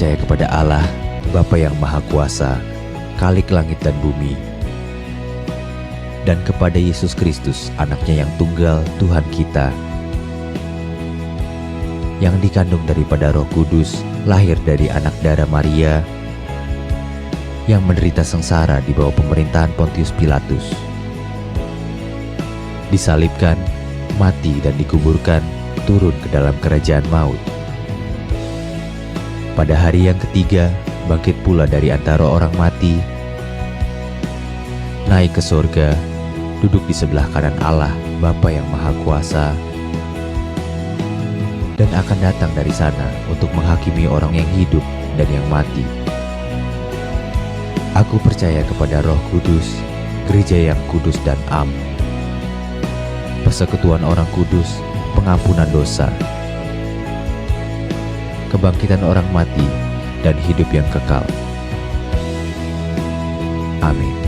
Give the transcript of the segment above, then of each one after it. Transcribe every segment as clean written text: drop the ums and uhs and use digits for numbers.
percaya kepada Allah, Bapa yang Maha Kuasa, Khalik langit dan bumi, dan kepada Yesus Kristus, anaknya yang tunggal, Tuhan kita, yang dikandung daripada Roh Kudus, lahir dari anak darah Maria, yang menderita sengsara di bawah pemerintahan Pontius Pilatus, disalibkan, mati dan dikuburkan, turun ke dalam kerajaan maut. Pada hari yang ketiga, bangkit pula dari antara orang mati, naik ke surga, duduk di sebelah kanan Allah, Bapa yang Maha Kuasa, dan akan datang dari sana untuk menghakimi orang yang hidup dan yang mati. Aku percaya kepada Roh Kudus, gereja yang kudus dan am, persekutuan orang kudus, pengampunan dosa, kebangkitan orang mati, dan hidup yang kekal. Amin.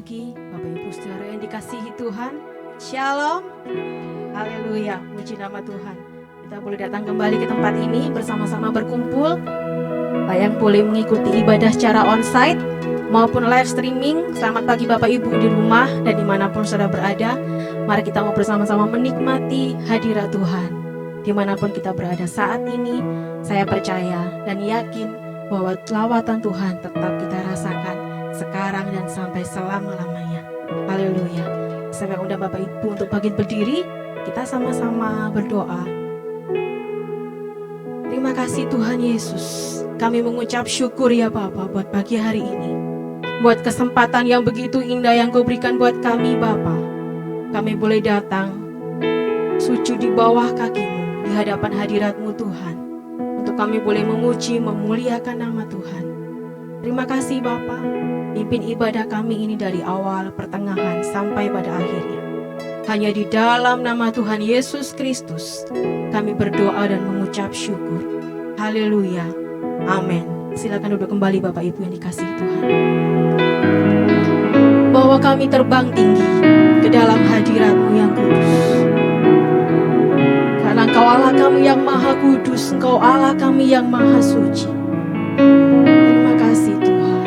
pagi, Bapak Ibu Saudara yang dikasihi Tuhan. Shalom. Haleluya, puji nama Tuhan. Kita boleh datang kembali ke tempat ini bersama-sama berkumpul. Yang boleh mengikuti ibadah secara onsite maupun live streaming. Selamat pagi Bapak Ibu di rumah dan dimanapun saudara berada. Mari kita mau bersama-sama menikmati hadirat Tuhan. Dimanapun kita berada saat ini, saya percaya dan yakin bahwa lawatan Tuhan tetap kita rasakan sekarang dan sampai selama-lamanya. Haleluya. Saya undang Bapak Ibu untuk bangkit berdiri, kita sama-sama berdoa. Terima kasih Tuhan Yesus. Kami mengucap syukur ya Bapa buat pagi hari ini. Buat kesempatan yang begitu indah yang Kau berikan buat kami Bapa. Kami boleh datang sujud di bawah kaki-Mu, di hadapan hadirat-Mu Tuhan. Untuk kami boleh memuji, memuliakan nama Tuhan. Terima kasih Bapa. Pimpin ibadah kami ini dari awal, pertengahan, sampai pada akhirnya. Hanya di dalam nama Tuhan Yesus Kristus kami berdoa dan mengucap syukur. Haleluya. Amin. Silakan duduk kembali Bapak Ibu yang dikasihi Tuhan. Bahwa kami terbang tinggi ke dalam hadirat-Mu yang kudus. Karena Engkau Allah kami yang maha kudus, Engkau Allah kami yang maha suci. Terima kasih Tuhan.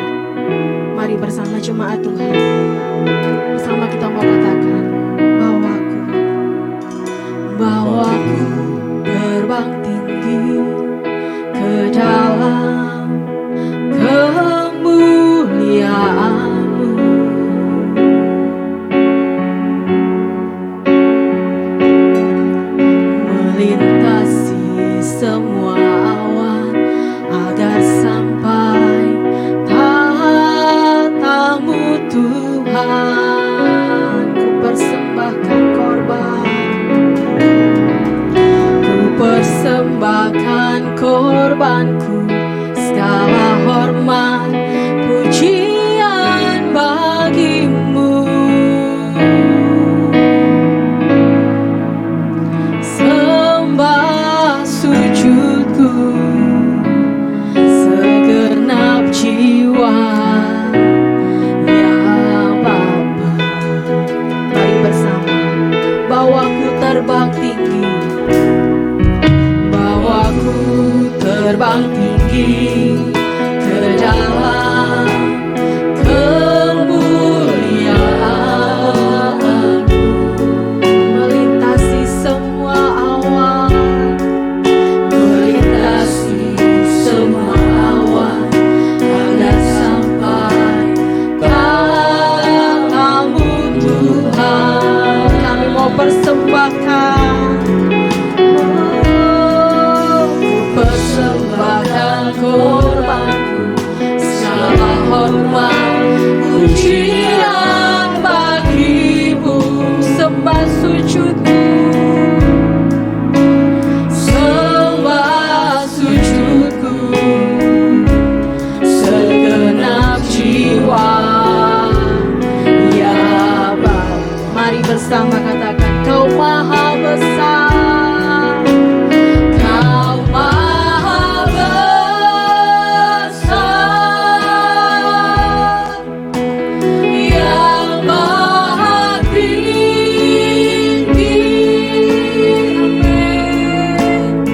Mari bersama jemaat Tuhan, bersama kita mau katakan, bawaku terbang tinggi ke dalam kemuliaan-Mu. Melintasi semua awan agar sampai tahta-Mu Tuhan. Ku persembahkan korban, ku persembahkan korbanku, segala hormat pujian bagi-Mu. Sembah sujudku, segenap jiwa ya Bapa. Mari bersama, bawaku terbang tinggi, bawaku terbang tinggi ke dalam kemuliaan-Mu. Melintasi semua awan, melintasi semua awan agar sampai tahta-Mu Tuhan. Kami mau persembahkan, persembahkan korbanku, segala hormat pujian bagi-Mu. Sembah sujudku, sembah sujudku, segenap jiwa ya Bapa. Mari bersama katakan, Kau maha besar, Kau maha besar, yang maha tinggi. Amin.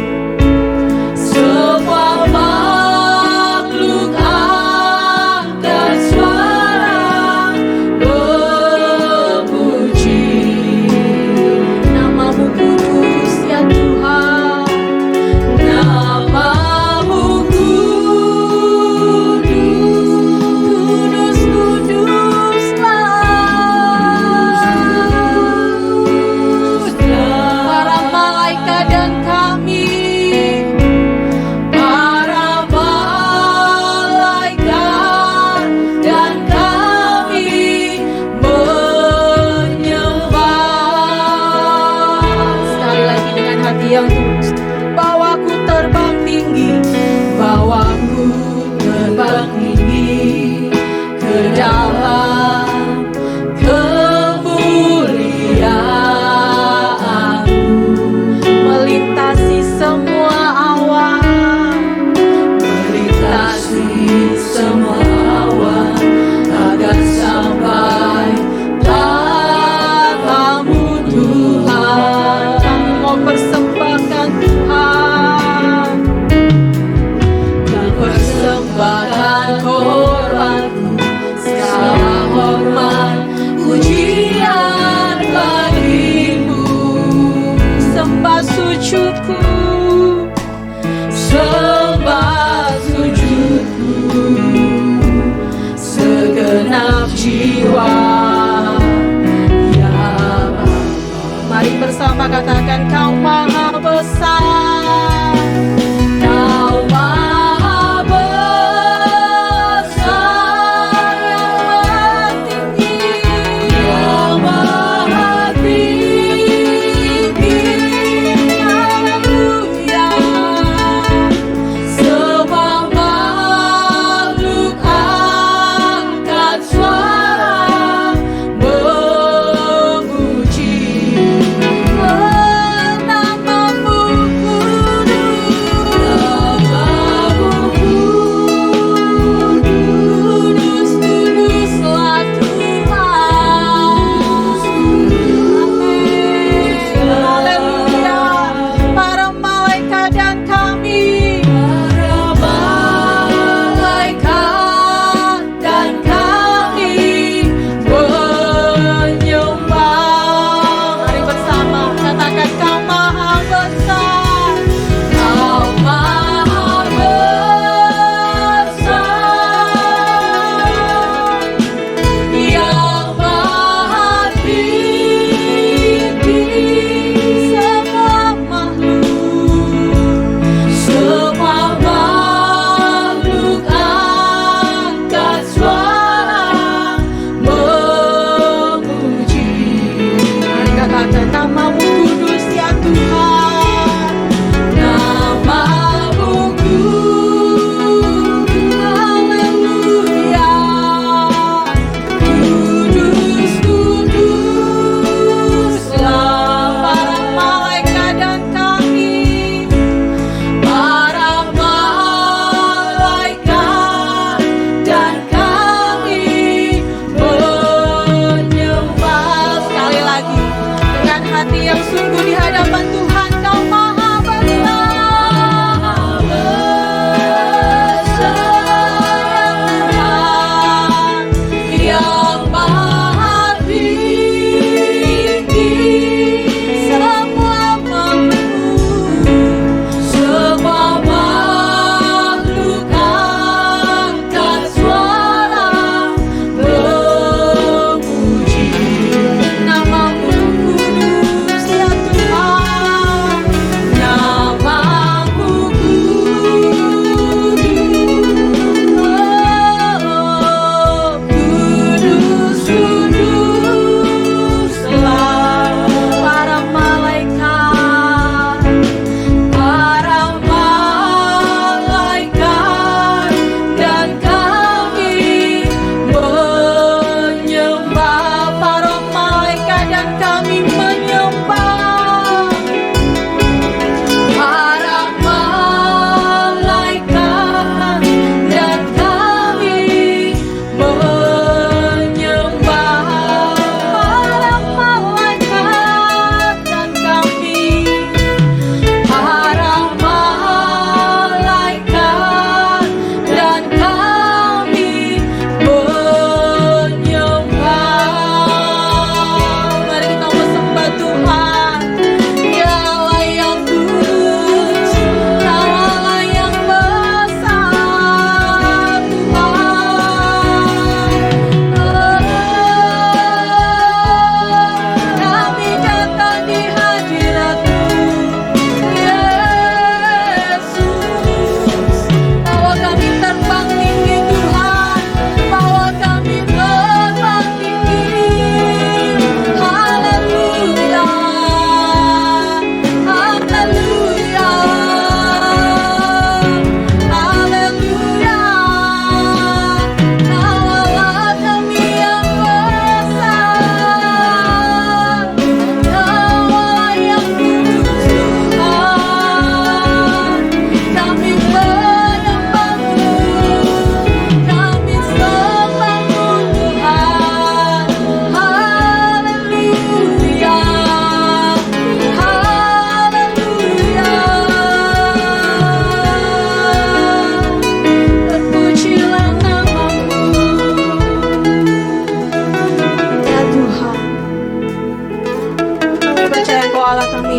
Semua makhluk angkat suara memuji nama-Mu kudus ya Tuhan. Nama-Mu kudus, kudus-kuduslah. Para malaikat dan kami, para malaikat dan kami menyembah. Sekali lagi dengan hati yang tulus. Bawaku terbang tinggi, bawaku terbang tinggi ke dalam kemuliaan-Mu. Melintasi semua awan, melintasi semua awan agar sampai tahta-Mu Tuhan. Kami mau persembahkan Tuhan, dan persembahkan korbanku, segala hormat pujian bagi-Mu. Sembah sujudku, sembah sujudku, segenap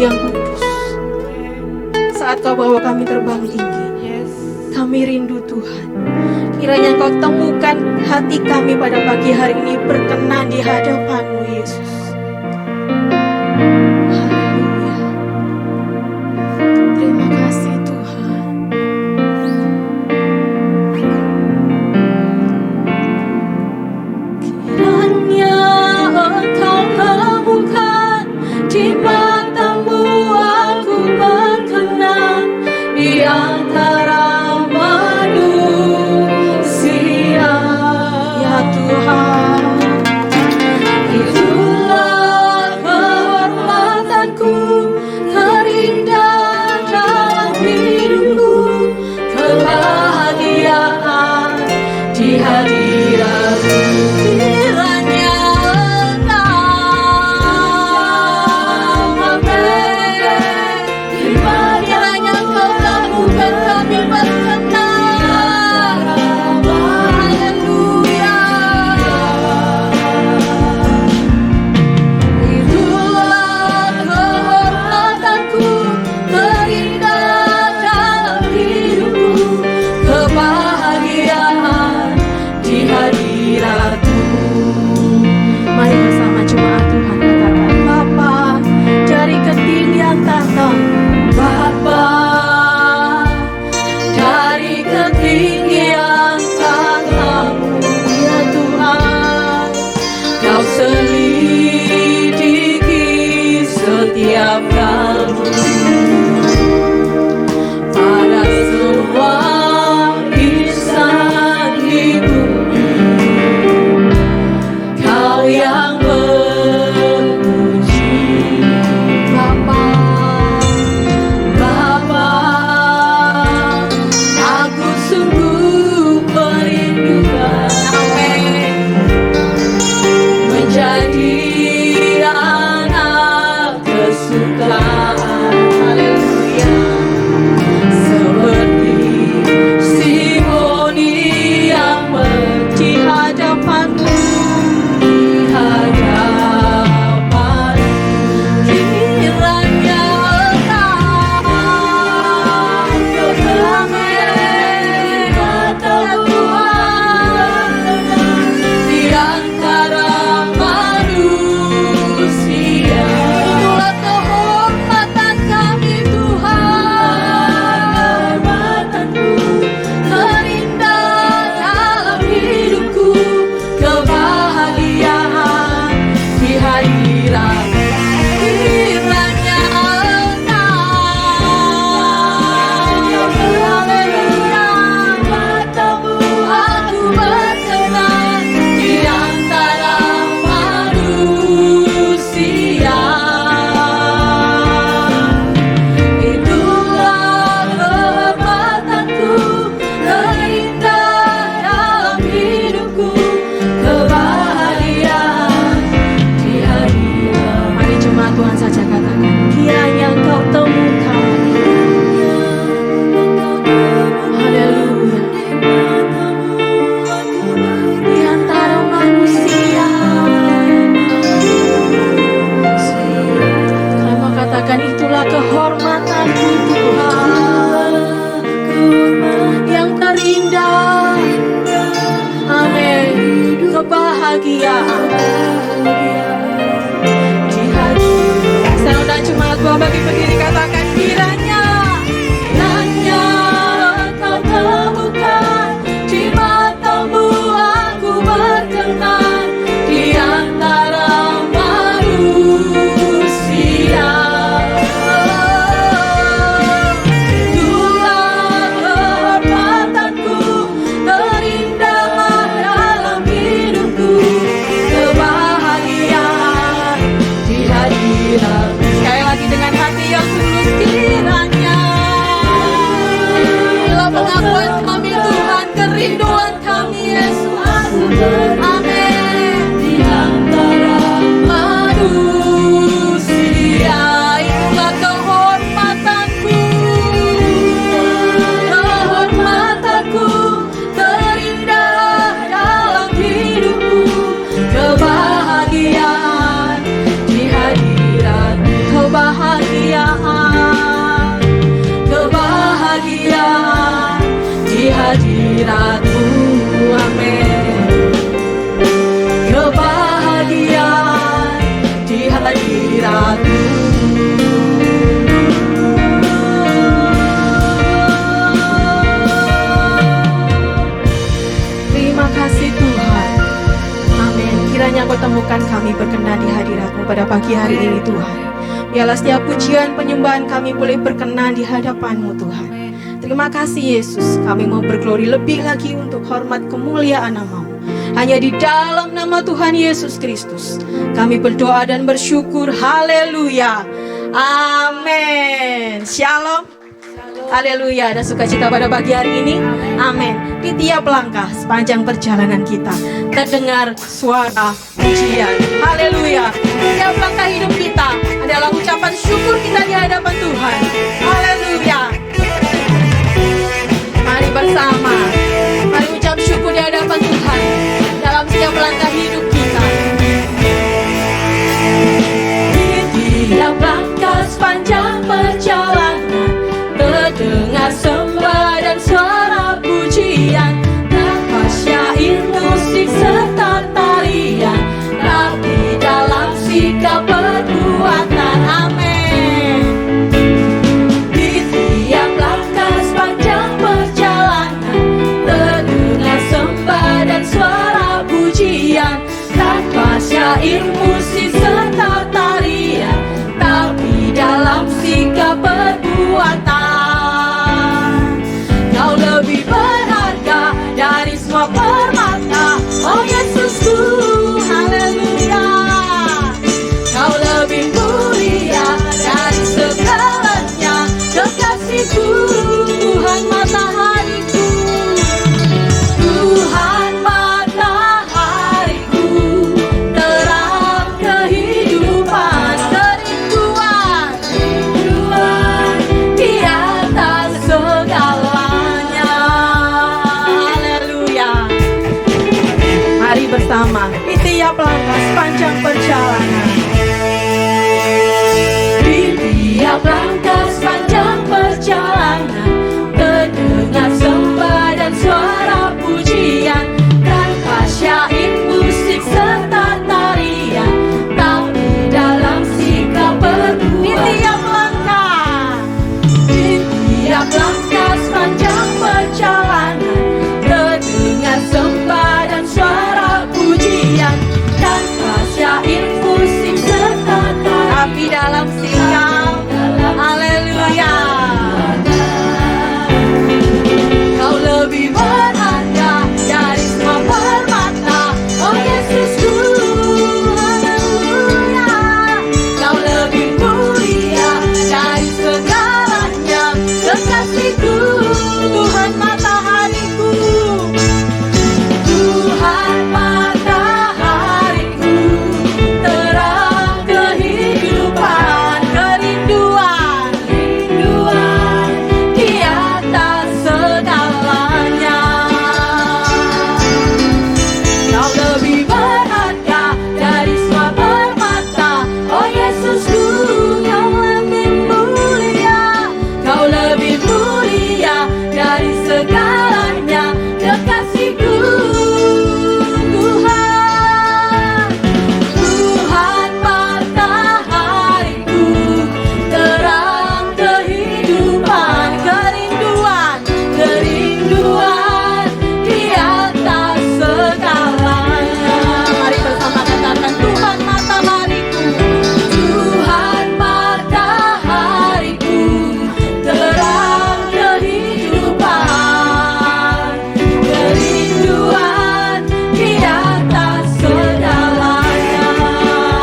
yang kudus. Saat Kau bawa kami terbang tinggi, kami rindu Tuhan. Kiranya Engkau temukan hati kami pada pagi hari ini berkenan di hadapan-Mu, Yesus. Haleluya. Terima kasih Tuhan. Kiranya Engkau temukan di mata-Mu aku berkenan di antara manusia. Ya Tuhan, itulah kami berkenan di hadirat-Mu pada pagi hari ini Tuhan. Biarlah setiap pujian penyembahan kami boleh berkenan di hadapan-Mu Tuhan. Terima kasih Yesus, kami mau berglori lebih lagi untuk hormat kemuliaan nama-Mu. Hanya di dalam nama Tuhan Yesus Kristus kami berdoa dan bersyukur. Haleluya. Amin. Shalom. Haleluya. Ada sukacita pada pagi hari ini. Amin. Di tiap langkah sepanjang perjalanan kita terdengar suara pujian. Haleluya. Tiap langkah hidup kita adalah ucapan syukur kita di hadapan Tuhan. Haleluya. Mari bersama, mari ucap syukur di hadapan Tuhan dalam setiap langkah hidup kita. Di tiap langkah sepanjang perjalanan terdengar sembah dan suara pujian, tanpa syair musik serta tarian, tapi dalam sikap perbuatan. Amin. Di tiap langkah sepanjang perjalanan terdengar sembah dan suara pujian, tanpa syair musik serta tarian, tapi dalam sikap perbuatan. Kau lebih berharga dari semua permata, oh Yesusku, haleluya. Kau lebih mulia dari segalanya, kekasihku, Tuhan matahariku. Tuhan matahariku, terang kehidupan, kerinduan di atas segalanya. Haleluya. Mari bersama di tiap langkah sepanjang perjalanan. Di tiap langkah sepanjang perjalanan terdengar sembah dan suara pujian, tanpa syair musik serta tarian, tapi dalam sikap perbuatan. Di tiap langkah, di tiap langkah sepanjang perjalanan terdengar sembah dan suara pujian, tanpa syair musik serta tarian, tapi dalam sikap. Haleluya. Kau lebih berharga dari semua permata, oh Yesusku, haleluya. Kau lebih mulia dari segalanya, kekasihku, Tuhan matahariku. Tuhan matahariku, terang kehidupan, kerinduan di atas segalanya. Kau lebih berharga dari semua permata, oh Yesusku, kau lebih mulia. Kau lebih mulia dari segalanya, kekasihku, Tuhan. Tuhan matahariku, terang kehidupan, kerinduan di atas segalanya. Mari bersama katakan, Tuhan matahariku. Tuhan matahariku, terang kehidupan, kerinduan di atas segalanya.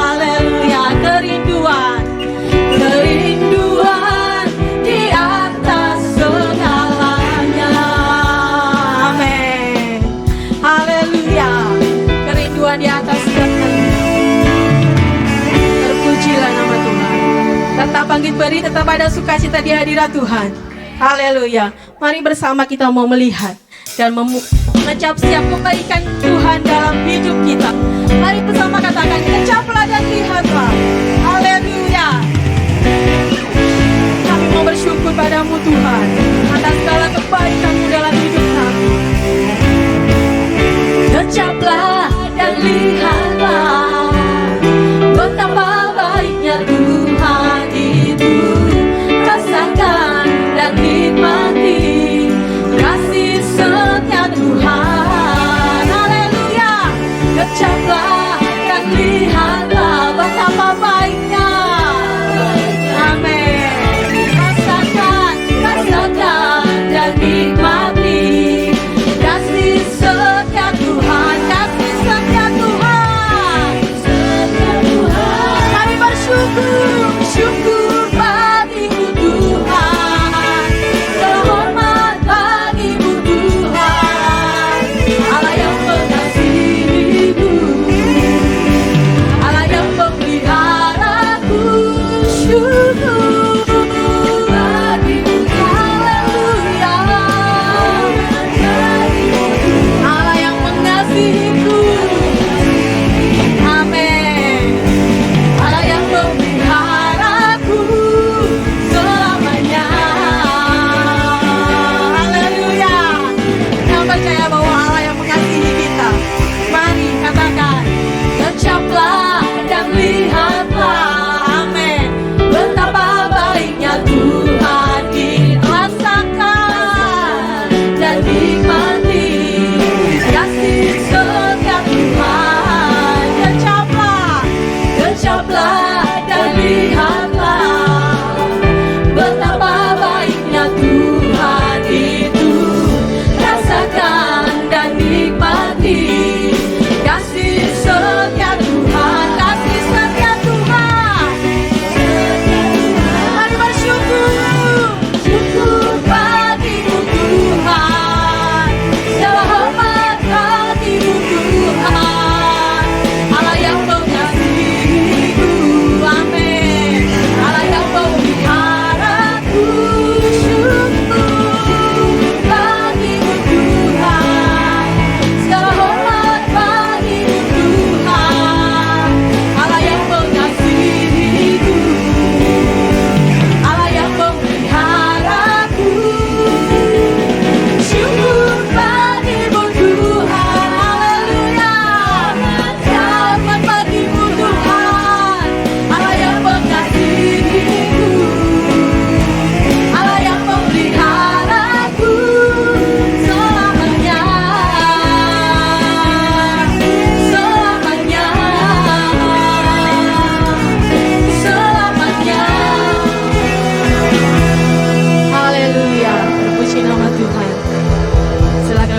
Haleluya. Kerinduan di atas segalanya. Amin. Haleluya. Kerinduan di atas segalanya. Terpujilah nama Tuhan. Tetap bangkit beri, tetap ada sukacita di hadirat Tuhan. Haleluya. Mari bersama kita mau melihat dan mengecap siap kebaikan Tuhan dalam hidup kita. Mari bersama katakan, kecaplah dan lihatlah. Haleluya. Kami mau bersyukur padamu Tuhan atas segala kebaikan-Mu dalam hidup kami. Kecaplah dan lihatlah betapa baiknya Tuhan itu. Rasakan dan nikmati kasih setia Tuhan. Haleluya. Kecaplah dan lihat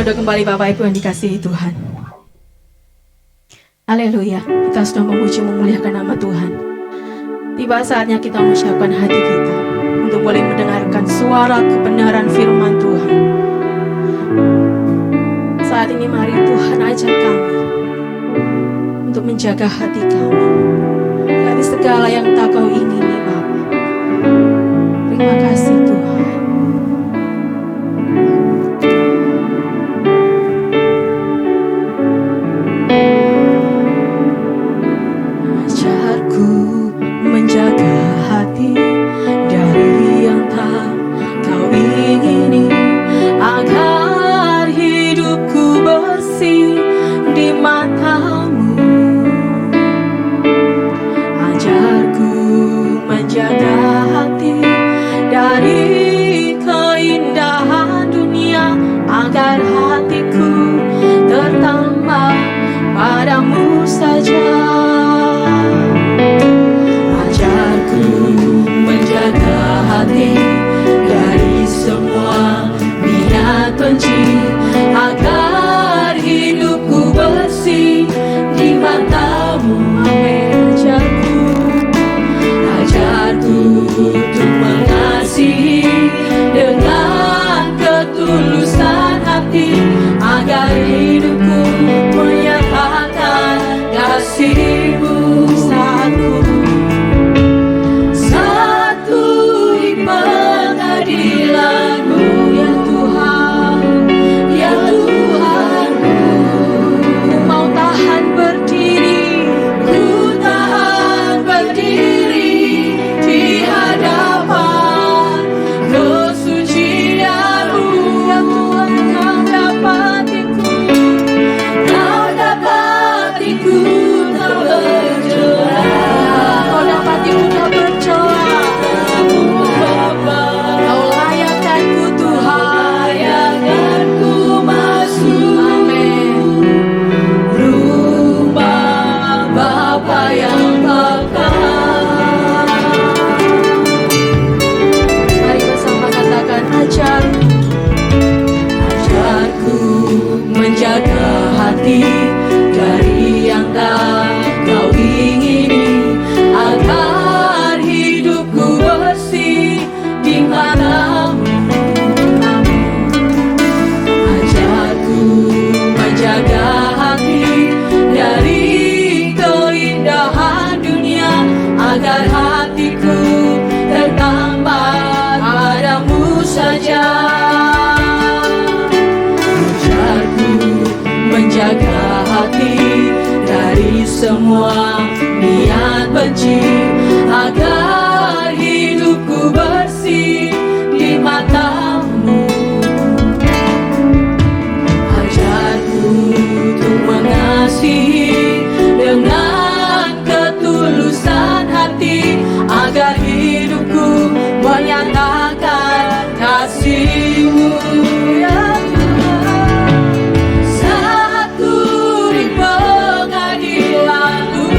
duduk kembali Bapak Ibu yang dikasihi Tuhan. Haleluya, kita sudah memuji memuliakan nama Tuhan. Tiba saatnya kita mempersiapkan hati kita untuk boleh mendengarkan suara kebenaran firman Tuhan. Saat ini mari Tuhan ajak kami untuk menjaga hati kami dari segala yang tak Kau ingini Bapa. Terima kasih Tuhan. Ajarku menjaga hati dari yang tak Kau ingini, agar hidupku bersih di mata-Mu. Ajarku menjaga hati dari keindahan dunia, agar hatiku tertambah padamu saja. Ajarku menjaga hati dari semua niat benci, agar hidupku bersih di mata-Mu. Ajarku untuk mengasihi dengan ketulusan hati, agar hidupku menyatakan kasih-Mu. Saatku di pengadilan-Mu, ya Tuhan, ya Tuhanku. Ku mau tahan berdiri, ku tahan berdiri di hadapan kesucian-Mu, ya Tuhan. Kau dapatiku, Kau dapatiku tak bercela, Kau dapatiku tak bercela. Kau layakkanku Tuhan, layakkanku masuk rumah Bapa yang bakal. Mari bersama katakan, ajarku menjaga hati dari yang tak Kau ingini, agar hidupku bersih di mata-Mu. Ajarku menjaga hati dari keindahan dunia, agar hatiku tertambah padamu saja. Ajarku menjaga hati dari semua niat benci, agar hidupku bersih di mata-Mu. Ajarku untuk mengasihi dengan ketulusan hati, agar hidupku menyatakan kasih-Mu, ya Tuhan. Saatku di pengadilan-Mu,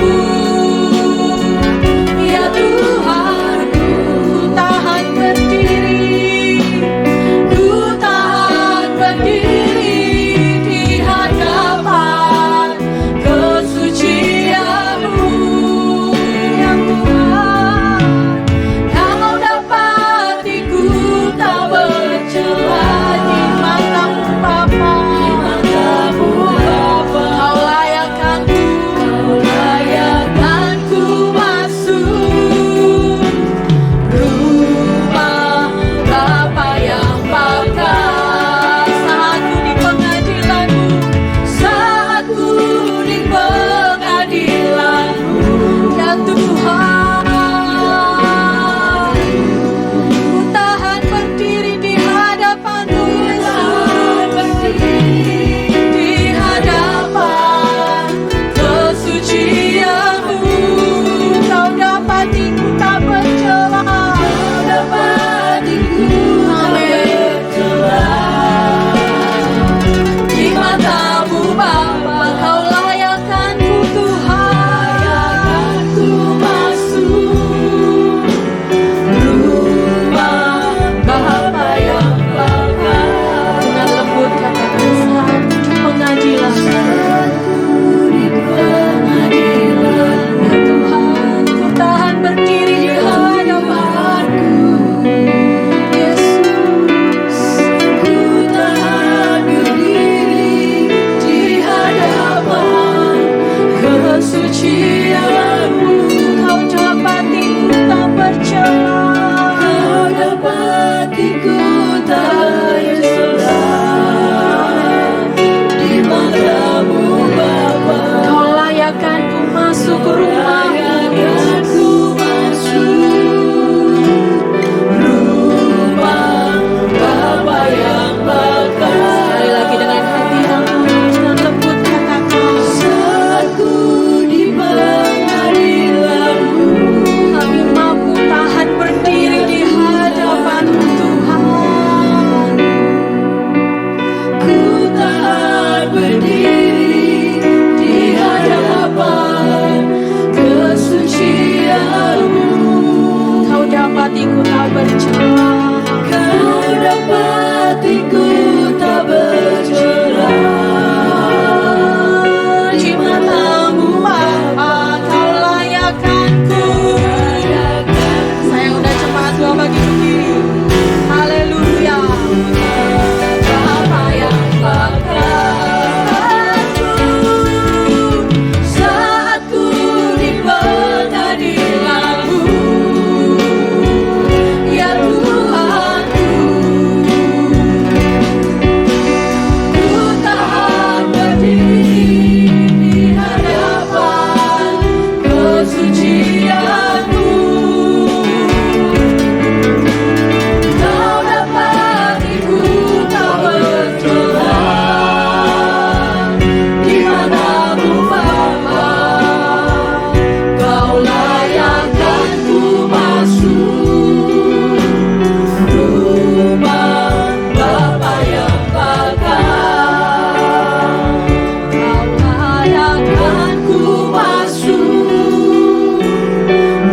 impianku. Kau dapat ikut tak bercelah, di manamu Bapa. Kau layakkan ku masuk rumah Bapa yang bakal. Kau layakkan ku masuk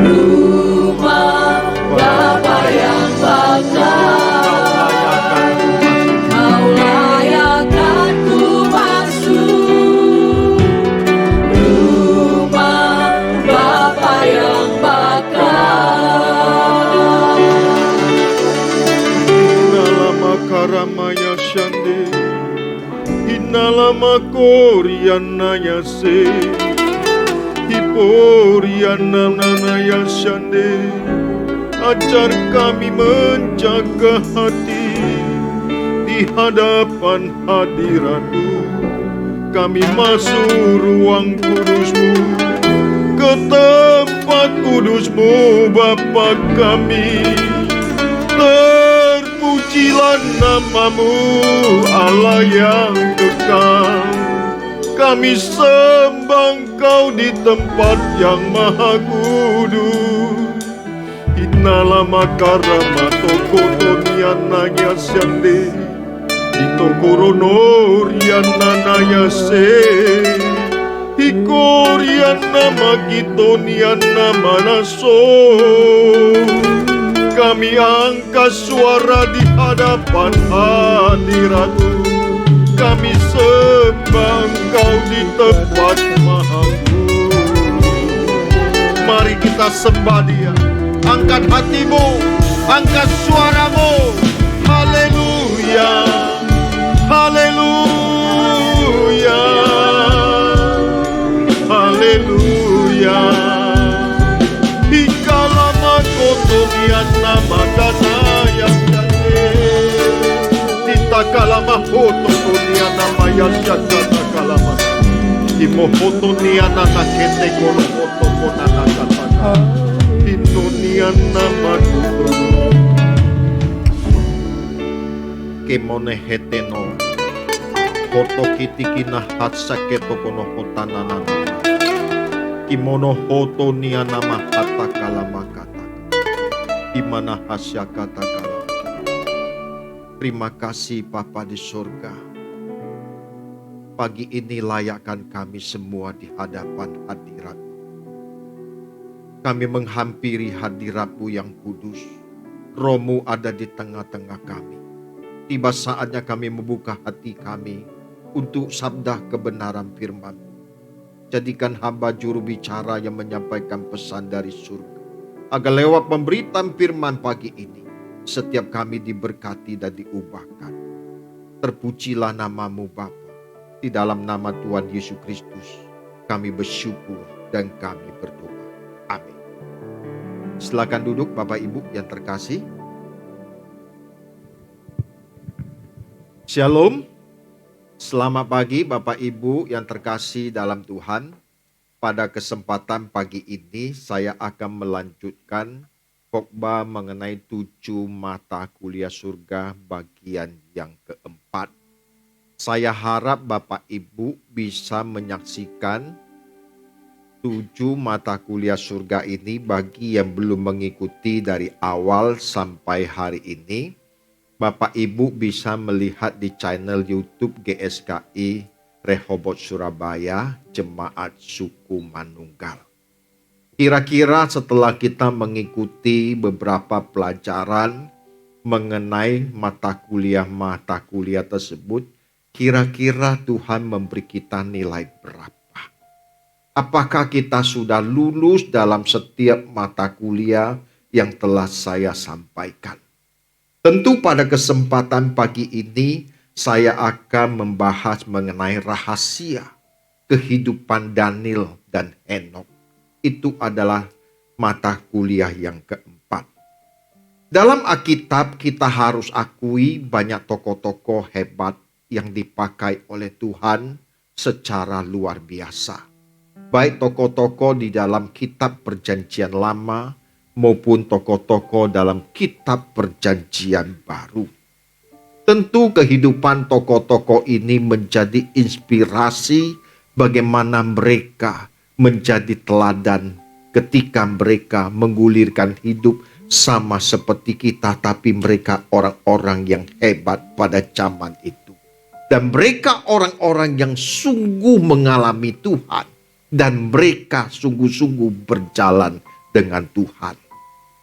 rumah Bapa yang bakal. Kau layakkan ku masuk rumah Bapa yang bakal. Inalama karamaya shande, inalama koriana yase, hiporiana nanaya shande. Ajar kami menjaga hati di hadapan hadirat-Mu. Kami masuk ruang kudus-Mu, ke tempat kudus-Mu Bapa kami. Terpujilah nama-Mu Allah yang kekal. Kami sembah Engkau di tempat yang maha kudus. Inalama karama toko toniana yasande, itokorono riana nayase, ikoriana makitoniana manaso. Kami angkat suara di hadapan hadirat-Mu. Kami sembah Engkau di tempat maha kudus. Mari kita sembah Dia. Angkat hatimu, angkat suaramu. Haleluya, haleluya, haleluya. Ikalama kotomian nama danaya yate, itakalama kotomian nama yasyakata kalama. Imohoto niana nakete kono koto konana kataka. Indonian nama kudo kemone heteno koto kitikina hatsa keto kono hotana nama kimono hoto nia nama kata kalama kata dimana hasya kata kalama. Terima kasih Bapa di surga. Pagi ini layakkan kami semua di hadapan hadirat. Kami menghampiri hadirat-Mu yang kudus. Roh-Mu ada di tengah-tengah kami. Tiba saatnya kami membuka hati kami untuk sabda kebenaran firman-Mu. Jadikan hamba juru bicara yang menyampaikan pesan dari surga. Agar lewat pemberitaan firman pagi ini, setiap kami diberkati dan diubahkan. Terpujilah nama-Mu Bapa. Di dalam nama Tuhan Yesus Kristus, kami bersyukur dan kami berdoa. Amin. Silakan duduk Bapak Ibu yang terkasih. Shalom. Selamat pagi Bapak Ibu yang terkasih dalam Tuhan. Pada kesempatan pagi ini saya akan melanjutkan khotbah mengenai 7 mata kuliah surga bagian yang keempat. Saya harap Bapak Ibu bisa menyaksikan 7 mata kuliah surga ini bagi yang belum mengikuti dari awal sampai hari ini. Bapak Ibu bisa melihat di channel YouTube GSKI Rehoboth Surabaya Jemaat Suku Manunggal. Kira-kira setelah kita mengikuti beberapa pelajaran mengenai mata kuliah tersebut, kira-kira Tuhan memberi kita nilai berapa? Apakah kita sudah lulus dalam setiap mata kuliah yang telah saya sampaikan? Tentu pada kesempatan pagi ini saya akan membahas mengenai rahasia kehidupan Daniel dan Henokh. Itu adalah mata kuliah yang keempat. Dalam Alkitab kita harus akui banyak tokoh-tokoh hebat yang dipakai oleh Tuhan secara luar biasa. baik tokoh-tokoh di dalam kitab Perjanjian Lama maupun tokoh-tokoh dalam kitab Perjanjian Baru. Tentu kehidupan tokoh-tokoh ini menjadi inspirasi bagaimana mereka menjadi teladan ketika mereka menggulirkan hidup sama seperti kita, tapi mereka orang-orang yang hebat pada zaman itu. Dan mereka orang-orang yang sungguh mengalami Tuhan, dan mereka sungguh-sungguh berjalan dengan Tuhan.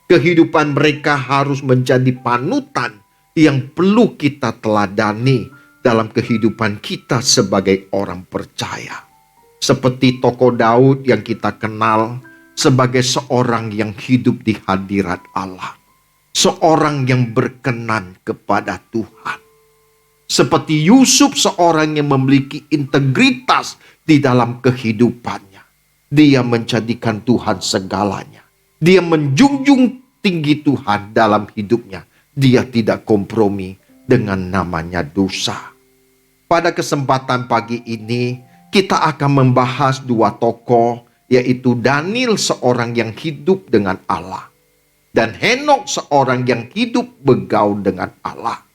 Kehidupan mereka harus menjadi panutan yang perlu kita teladani dalam kehidupan kita sebagai orang percaya. Seperti tokoh Daud yang kita kenal sebagai seorang yang hidup di hadirat Allah. Seorang yang berkenan kepada Tuhan. Seperti Yusuf, seorang yang memiliki integritas di dalam kehidupannya. Dia menjadikan Tuhan segalanya. Dia menjunjung tinggi Tuhan dalam hidupnya. Dia tidak kompromi dengan namanya dosa. Pada kesempatan pagi ini, kita akan membahas dua tokoh, yaitu Daniel, seorang yang hidup dengan Allah, dan Henokh, seorang yang hidup bergaul dengan Allah.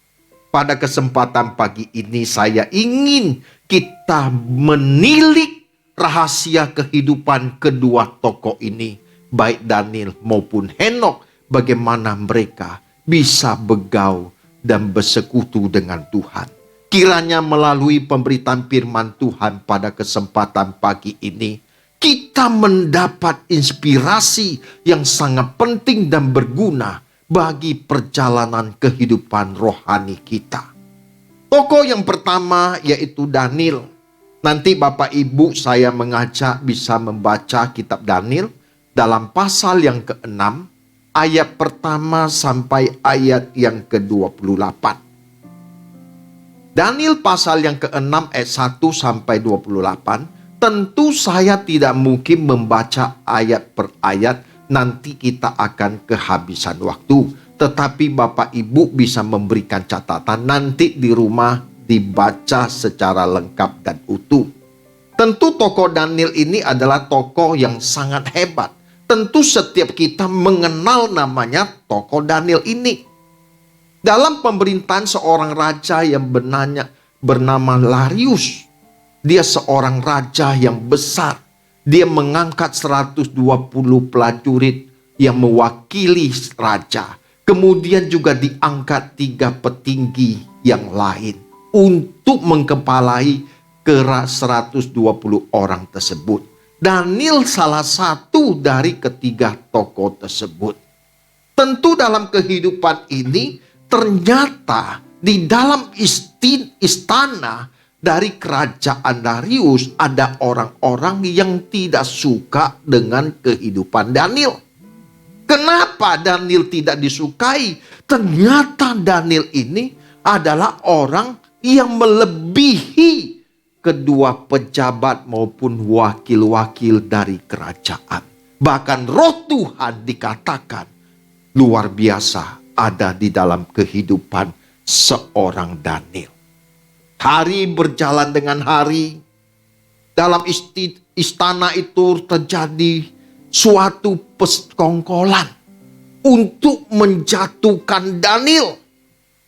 Pada kesempatan pagi ini saya ingin kita menilik rahasia kehidupan kedua tokoh ini, baik Daniel maupun Henokh, bagaimana mereka bisa bergaul dan bersekutu dengan Tuhan. Kiranya melalui pemberitaan firman Tuhan pada kesempatan pagi ini, kita mendapat inspirasi yang sangat penting dan berguna bagi perjalanan kehidupan rohani kita. Tokoh yang pertama yaitu Daniel. Nanti Bapak Ibu saya mengajak bisa membaca kitab Daniel dalam pasal yang ke-6, ayat pertama sampai ayat yang ke-28. Daniel pasal yang ke-6 ayat 1 sampai 28. Tentu saya tidak mungkin membaca ayat per ayat, nanti kita akan kehabisan waktu. Tetapi Bapak Ibu bisa memberikan catatan, nanti di rumah dibaca secara lengkap dan utuh. Tentu tokoh Daniel ini adalah tokoh yang sangat hebat. Tentu setiap kita mengenal namanya tokoh Daniel ini. Dalam pemerintahan seorang raja yang bernama Darius. Dia seorang raja yang besar. Dia mengangkat 120 prajurit yang mewakili raja. Kemudian juga diangkat 3 petinggi yang lain untuk mengkepalai ke 120 orang tersebut. Daniel salah satu dari ketiga tokoh tersebut. Tentu dalam kehidupan ini ternyata di dalam istana dari kerajaan Darius ada orang-orang yang tidak suka dengan kehidupan Daniel. Kenapa Daniel tidak disukai? Ternyata Daniel ini adalah orang yang melebihi kedua pejabat maupun wakil-wakil dari kerajaan. Bahkan roh Tuhan dikatakan luar biasa ada di dalam kehidupan seorang Daniel. Hari berjalan dengan hari. Dalam istana itu terjadi suatu persekongkolan untuk menjatuhkan Daniel.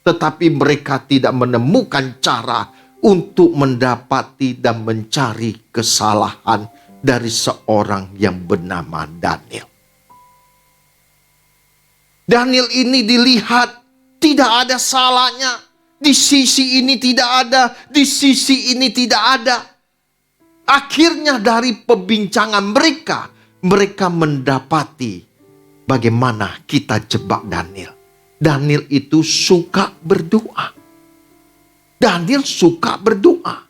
Tetapi mereka tidak menemukan cara untuk mendapati dan mencari kesalahan dari seorang yang bernama Daniel. Daniel ini dilihat tidak ada salahnya. Di sisi ini tidak ada, di sisi ini tidak ada. Akhirnya dari perbincangan mereka mendapati bagaimana kita jebak Daniel. Daniel itu suka berdoa. Daniel suka berdoa.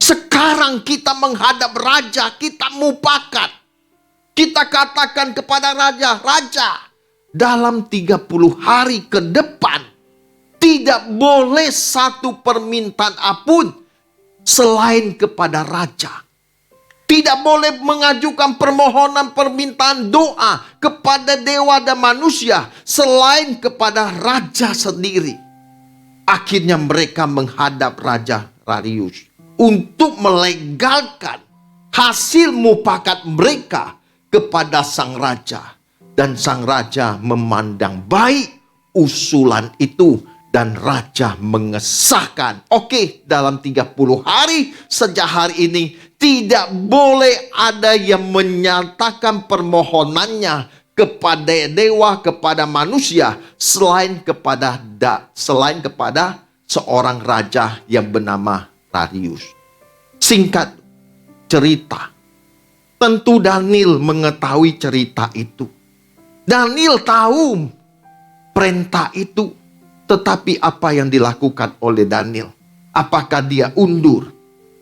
Sekarang kita menghadap raja, kita mupakat. Kita katakan kepada raja, "Raja, dalam 30 hari ke depan, tidak boleh satu permintaan apun selain kepada raja. Tidak boleh mengajukan permohonan permintaan doa kepada dewa dan manusia selain kepada raja sendiri." Akhirnya mereka menghadap Raja Darius untuk melegalkan hasil mufakat mereka kepada sang raja. Dan sang raja memandang baik usulan itu, dan raja mengesahkan, oke, dalam 30 hari sejak hari ini tidak boleh ada yang menyatakan permohonannya kepada dewa, kepada manusia, selain kepada seorang raja yang bernama Darius. Singkat cerita, tentu Daniel mengetahui cerita itu. Daniel tahu perintah itu, tetapi apa yang dilakukan oleh Daniel? Apakah dia undur?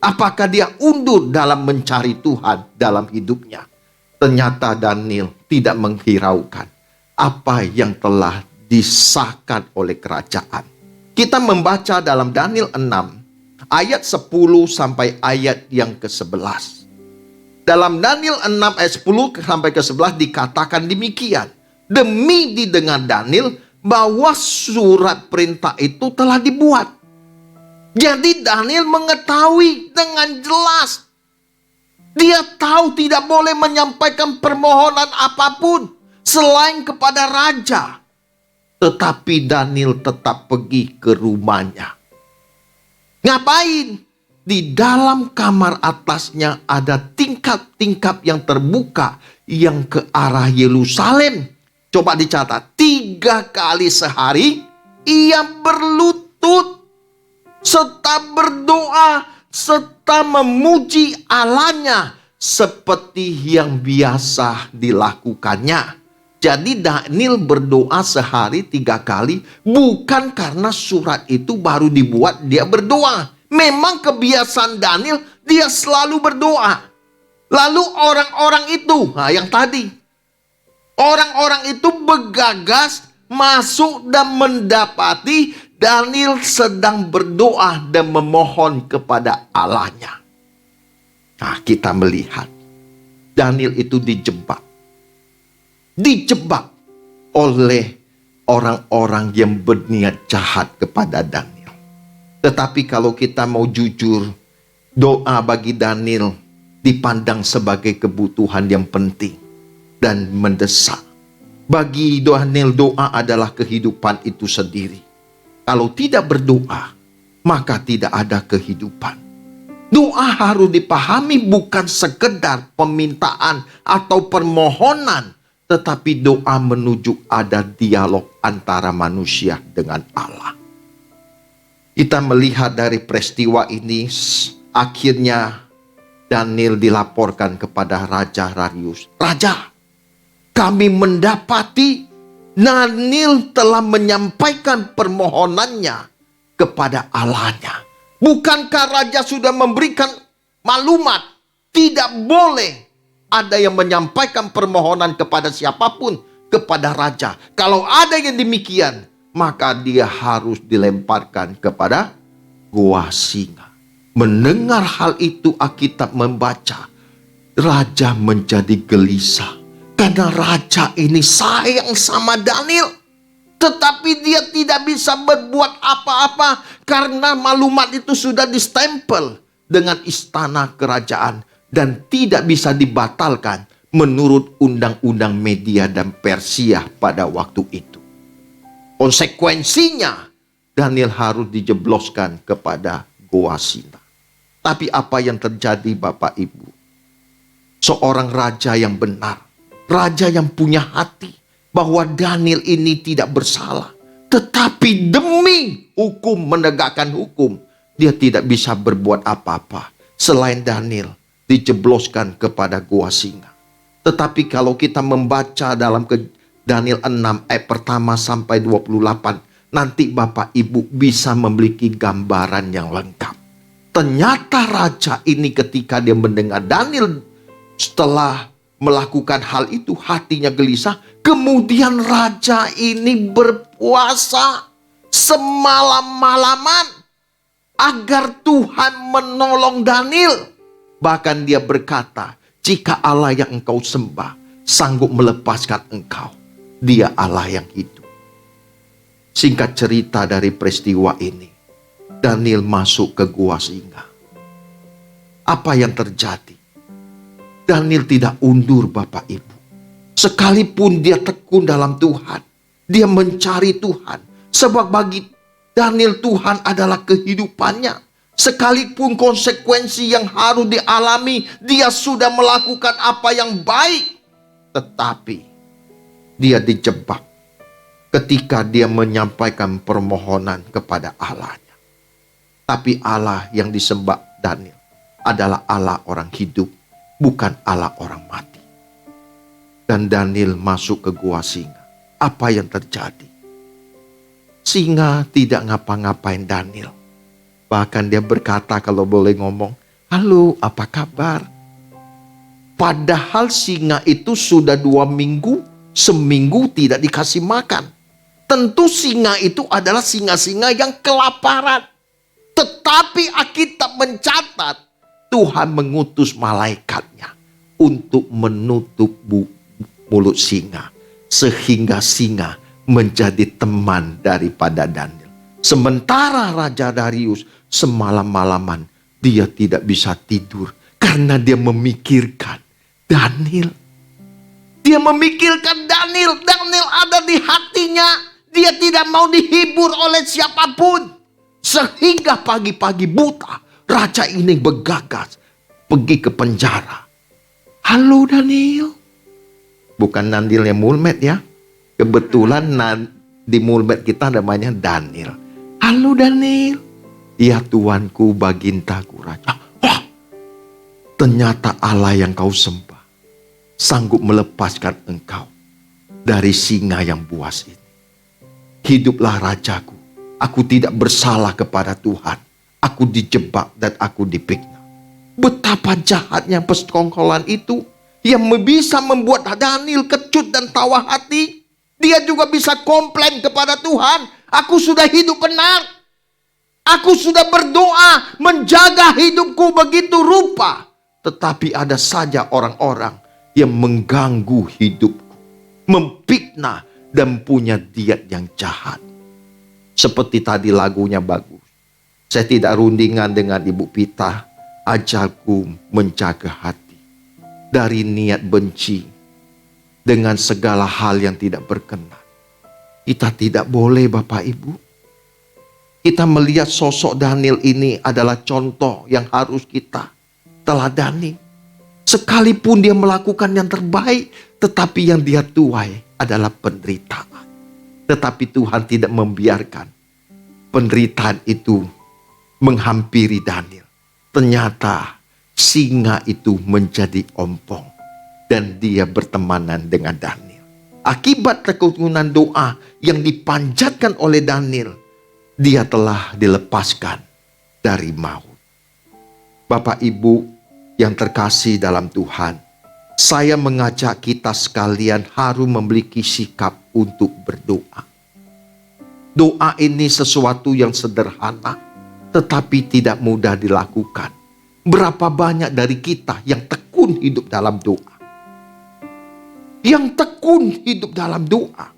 Apakah dia undur dalam mencari Tuhan dalam hidupnya? Ternyata Daniel tidak menghiraukan apa yang telah disahkan oleh kerajaan. Kita membaca dalam Daniel 6 ayat 10 sampai ayat yang ke-11. Dalam Daniel 6 ayat 10 sampai ke-11 dikatakan demikian. Demi didengar Daniel bahwa surat perintah itu telah dibuat. Jadi Daniel mengetahui dengan jelas. Dia tahu tidak boleh menyampaikan permohonan apapun selain kepada raja. Tetapi Daniel tetap pergi ke rumahnya. Ngapain? Di dalam kamar atasnya ada tingkap-tingkap yang terbuka yang ke arah Yerusalem. Coba dicatat, 3 kali sehari ia berlutut serta berdoa serta memuji Allahnya seperti yang biasa dilakukannya. Jadi Daniel berdoa sehari 3 kali bukan karena surat itu baru dibuat dia berdoa. Memang kebiasaan Daniel, dia selalu berdoa. Lalu orang-orang itu, yang tadi, orang-orang itu bergegas masuk dan mendapati Daniel sedang berdoa dan memohon kepada Allahnya. Nah, kita melihat Daniel itu dijebak oleh orang-orang yang berniat jahat kepada Daniel. Tetapi kalau kita mau jujur, doa bagi Daniel dipandang sebagai kebutuhan yang penting dan mendesak. Bagi Daniel, doa adalah kehidupan itu sendiri. Kalau tidak berdoa, maka tidak ada kehidupan. Doa harus dipahami bukan sekedar permintaan atau permohonan, tetapi doa menuju ada dialog antara manusia dengan Allah. Kita melihat dari peristiwa ini, akhirnya Daniel dilaporkan kepada Raja Darius. Raja, kami mendapati Daniel telah menyampaikan permohonannya kepada Allahnya. Bukankah Raja sudah memberikan maklumat? Tidak boleh ada yang menyampaikan permohonan kepada siapapun, kepada Raja. Kalau ada yang demikian, maka dia harus dilemparkan kepada gua singa. Mendengar hal itu, Alkitab membaca, Raja menjadi gelisah. Karena Raja ini sayang sama Daniel. Tetapi dia tidak bisa berbuat apa-apa karena maklumat itu sudah distempel dengan istana kerajaan dan tidak bisa dibatalkan menurut undang-undang Media dan Persia pada waktu itu. Konsekuensinya, Daniel harus dijebloskan kepada gua singa. Tapi apa yang terjadi Bapak Ibu? Seorang raja yang benar, raja yang punya hati, bahwa Daniel ini tidak bersalah. Tetapi demi hukum, menegakkan hukum, dia tidak bisa berbuat apa-apa. Selain Daniel dijebloskan kepada gua singa. Tetapi kalau kita membaca dalam Daniel 6 ayat pertama sampai 28, nanti Bapak Ibu bisa memiliki gambaran yang lengkap. Ternyata raja ini ketika dia mendengar Daniel setelah melakukan hal itu, hatinya gelisah. Kemudian raja ini berpuasa semalam-malaman agar Tuhan menolong Daniel. Bahkan dia berkata, jika Allah yang engkau sembah sanggup melepaskan engkau, dia Allah yang hidup. Singkat cerita dari peristiwa ini, Daniel masuk ke gua singa. Apa yang terjadi? Daniel tidak undur Bapak Ibu. Sekalipun dia tekun dalam Tuhan, dia mencari Tuhan. Sebab bagi Daniel Tuhan adalah kehidupannya. Sekalipun konsekuensi yang harus dialami, dia sudah melakukan apa yang baik. Tetapi dia dijebak ketika dia menyampaikan permohonan kepada Allahnya. Tapi Allah yang disembah Daniel adalah Allah orang hidup, bukan Allah orang mati. Dan Daniel masuk ke gua singa. Apa yang terjadi? Singa tidak ngapa-ngapain Daniel. Bahkan dia berkata kalau boleh ngomong, "Halo, apa kabar?" Padahal singa itu sudah 2 minggu, seminggu tidak dikasih makan. Tentu singa itu adalah singa-singa yang kelaparan. Tetapi Alkitab mencatat Tuhan mengutus malaikatnya untuk menutup mulut singa. Sehingga singa menjadi teman daripada Daniel. Sementara Raja Darius semalam-malaman dia tidak bisa tidur. Karena dia memikirkan Daniel. Dia memikirkan Daniel. Daniel ada di hatinya. Dia tidak mau dihibur oleh siapapun. Sehingga pagi-pagi buta, raja ini bergagas pergi ke penjara. "Halo Daniel." Bukan Daniel yang mulmet ya. Kebetulan di mulmet kita namanya Daniel. "Halo Daniel." "Ya tuanku, bagintaku raja." Wah, ternyata Allah yang kau sembah sanggup melepaskan engkau dari singa yang buas ini. Hiduplah rajaku. Aku tidak bersalah kepada Tuhan. Aku dijebak dan aku dipikna. Betapa jahatnya persekongkolan itu yang bisa membuat Daniel kecut dan tawa hati. Dia juga bisa komplain kepada Tuhan. Aku sudah hidup benar. Aku sudah berdoa menjaga hidupku begitu rupa. Tetapi ada saja orang-orang yang mengganggu hidupku. Memfitnah dan punya diet yang jahat. Seperti tadi lagunya bagus. Saya tidak rundingan dengan Ibu Pita. Ajarku menjaga hati dari niat benci dengan segala hal yang tidak berkenan. Kita tidak boleh Bapak Ibu. Kita melihat sosok Daniel ini adalah contoh yang harus kita teladani. Sekalipun dia melakukan yang terbaik, tetapi yang dia tuai adalah penderitaan. Tetapi Tuhan tidak membiarkan penderitaan itu menghampiri Daniel. Ternyata singa itu menjadi ompong dan dia bertemanan dengan Daniel. Akibat tekuninan doa yang dipanjatkan oleh Daniel, dia telah dilepaskan dari maut. Bapak Ibu yang terkasih dalam Tuhan, saya mengajak kita sekalian harus memiliki sikap untuk berdoa. Doa ini sesuatu yang sederhana, tetapi tidak mudah dilakukan. Berapa banyak dari kita yang tekun hidup dalam doa? Yang tekun hidup dalam doa.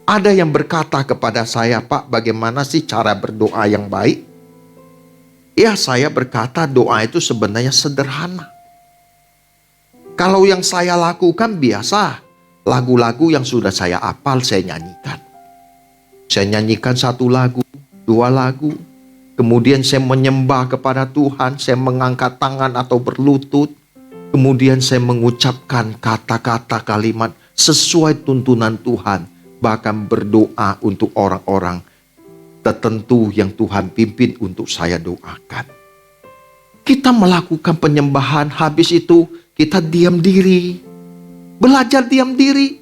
Ada yang berkata kepada saya, "Pak, bagaimana sih cara berdoa yang baik?" Ya, saya berkata doa itu sebenarnya sederhana. Kalau yang saya lakukan biasa, lagu-lagu yang sudah saya hafal saya nyanyikan. Saya nyanyikan 1 lagu, 2 lagu. Kemudian saya menyembah kepada Tuhan, saya mengangkat tangan atau berlutut. Kemudian saya mengucapkan kata-kata kalimat sesuai tuntunan Tuhan. Bahkan berdoa untuk orang-orang tertentu yang Tuhan pimpin untuk saya doakan. Kita melakukan penyembahan, habis itu kita diam diri. Belajar diam diri.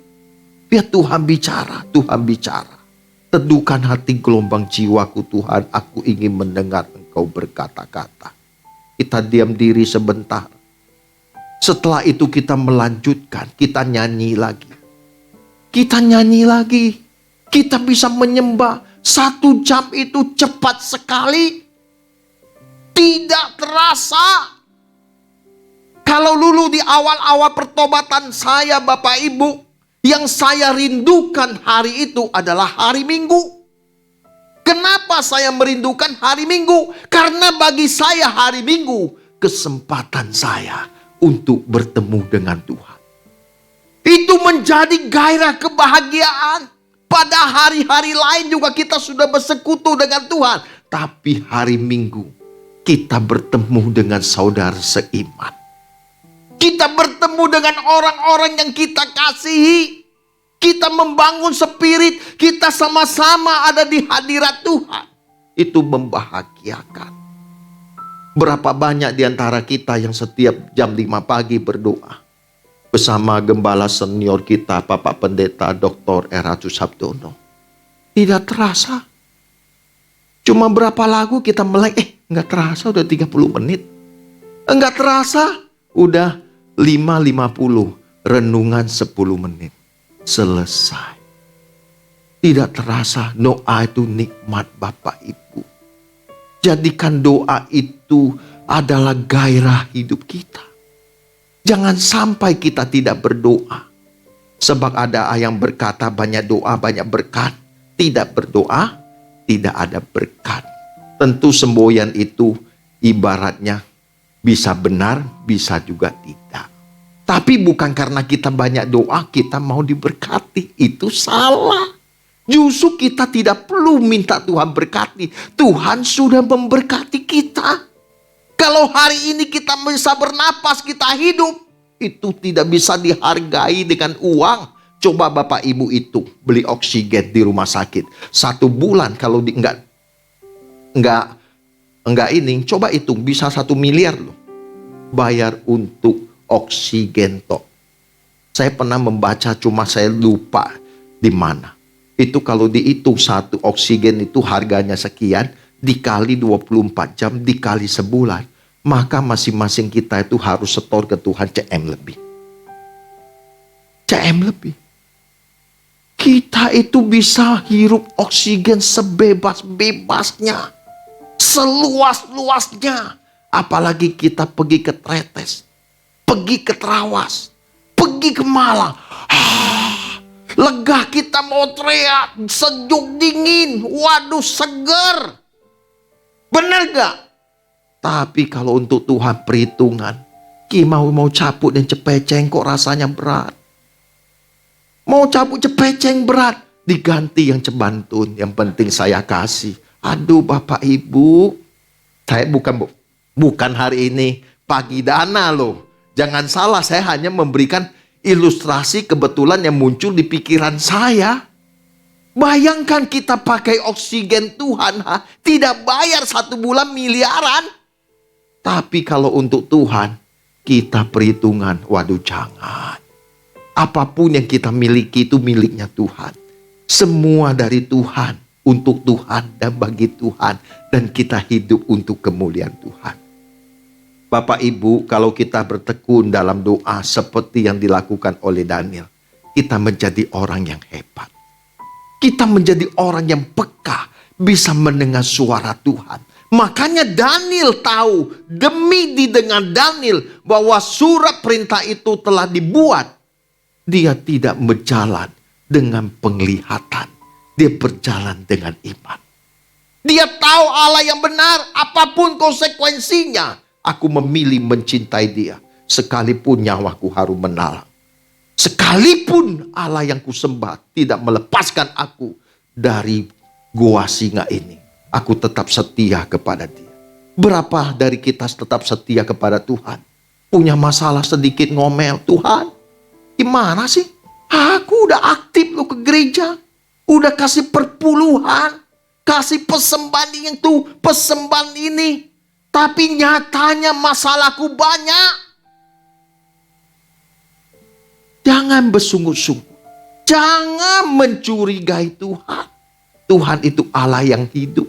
Biar Tuhan bicara, Tuhan bicara. Teduhkan hati gelombang jiwaku Tuhan, aku ingin mendengar Engkau berkata-kata. Kita diam diri sebentar. Setelah itu kita melanjutkan, kita nyanyi lagi. Kita nyanyi lagi. Kita bisa menyembah. 1 jam itu cepat sekali. Tidak terasa. Kalau dulu di awal-awal pertobatan saya Bapak Ibu, yang saya rindukan hari itu adalah hari Minggu. Kenapa saya merindukan hari Minggu? Karena bagi saya hari Minggu kesempatan saya untuk bertemu dengan Tuhan. Itu menjadi gairah kebahagiaan. Pada hari-hari lain juga kita sudah bersekutu dengan Tuhan. Tapi hari Minggu kita bertemu dengan saudara seiman. Kita bertemu dengan orang-orang yang kita kasihi. Kita membangun spirit. Kita sama-sama ada di hadirat Tuhan. Itu membahagiakan. Berapa banyak di antara kita yang setiap jam 5 pagi berdoa bersama gembala senior kita, Bapak Pendeta Dr. Eratus Sabdono. Tidak terasa. Cuma berapa lagu kita melek, nggak terasa udah 30 menit. Enggak terasa, udah 5.50, renungan 10 menit. Selesai. Tidak terasa, doa itu nikmat Bapak Ibu. Jadikan doa itu adalah gairah hidup kita. Jangan sampai kita tidak berdoa. Sebab ada yang berkata banyak doa, banyak berkat. Tidak berdoa, tidak ada berkat. Tentu semboyan itu ibaratnya bisa benar, bisa juga tidak. Tapi bukan karena kita banyak doa, kita mau diberkati. Itu salah. Justru kita tidak perlu minta Tuhan berkati. Tuhan sudah memberkati kita. Kalau hari ini kita bisa bernapas, kita hidup, itu tidak bisa dihargai dengan uang. Coba Bapak Ibu itu beli oksigen di rumah sakit. 1 bulan kalau enggak ini, coba hitung bisa 1 miliar loh. Bayar untuk oksigen tok. Saya pernah membaca, cuma saya lupa di mana. Itu kalau dihitung 1 oksigen itu harganya sekian, dikali 24 jam, dikali sebulan. Maka masing-masing kita itu harus setor ke Tuhan CM lebih. CM lebih. Kita itu bisa hirup oksigen sebebas-bebasnya. Seluas-luasnya. Apalagi kita pergi ke Tretes, pergi ke Trawas, pergi ke Malang. Lega kita mau teriak, sejuk dingin, waduh seger. Benar gak? Tapi kalau untuk Tuhan perhitungan, mau cabut dan cepeceng kok rasanya berat. Mau cabut cepeceng berat, diganti yang cebantun, yang penting saya kasih. Aduh Bapak Ibu, saya bukan hari ini pagi dana loh. Jangan salah, saya hanya memberikan ilustrasi kebetulan yang muncul di pikiran saya. Bayangkan kita pakai oksigen Tuhan, tidak bayar 1 bulan miliaran. Tapi kalau untuk Tuhan, kita perhitungan, waduh jangan. Apapun yang kita miliki itu miliknya Tuhan. Semua dari Tuhan, untuk Tuhan dan bagi Tuhan. Dan kita hidup untuk kemuliaan Tuhan. Bapak Ibu, kalau kita bertekun dalam doa seperti yang dilakukan oleh Daniel, kita menjadi orang yang hebat. Kita menjadi orang yang peka, bisa mendengar suara Tuhan. Makanya Daniel tahu, demi didengar Daniel bahwa surat perintah itu telah dibuat. Dia tidak berjalan dengan penglihatan. Dia berjalan dengan iman. Dia tahu Allah yang benar, apapun konsekuensinya. Aku memilih mencintai dia. Sekalipun nyawaku harus menalang. Sekalipun Allah yang kusembah tidak melepaskan aku dari gua singa ini. Aku tetap setia kepada dia. Berapa dari kita tetap setia kepada Tuhan? Punya masalah sedikit ngomel. Tuhan, gimana sih? Aku udah aktif loh ke gereja. Udah kasih perpuluhan. Kasih persembahan itu, persembahan ini. Tapi nyatanya masalahku banyak. Jangan bersungguh-sungguh. Jangan mencurigai Tuhan. Tuhan itu Allah yang hidup.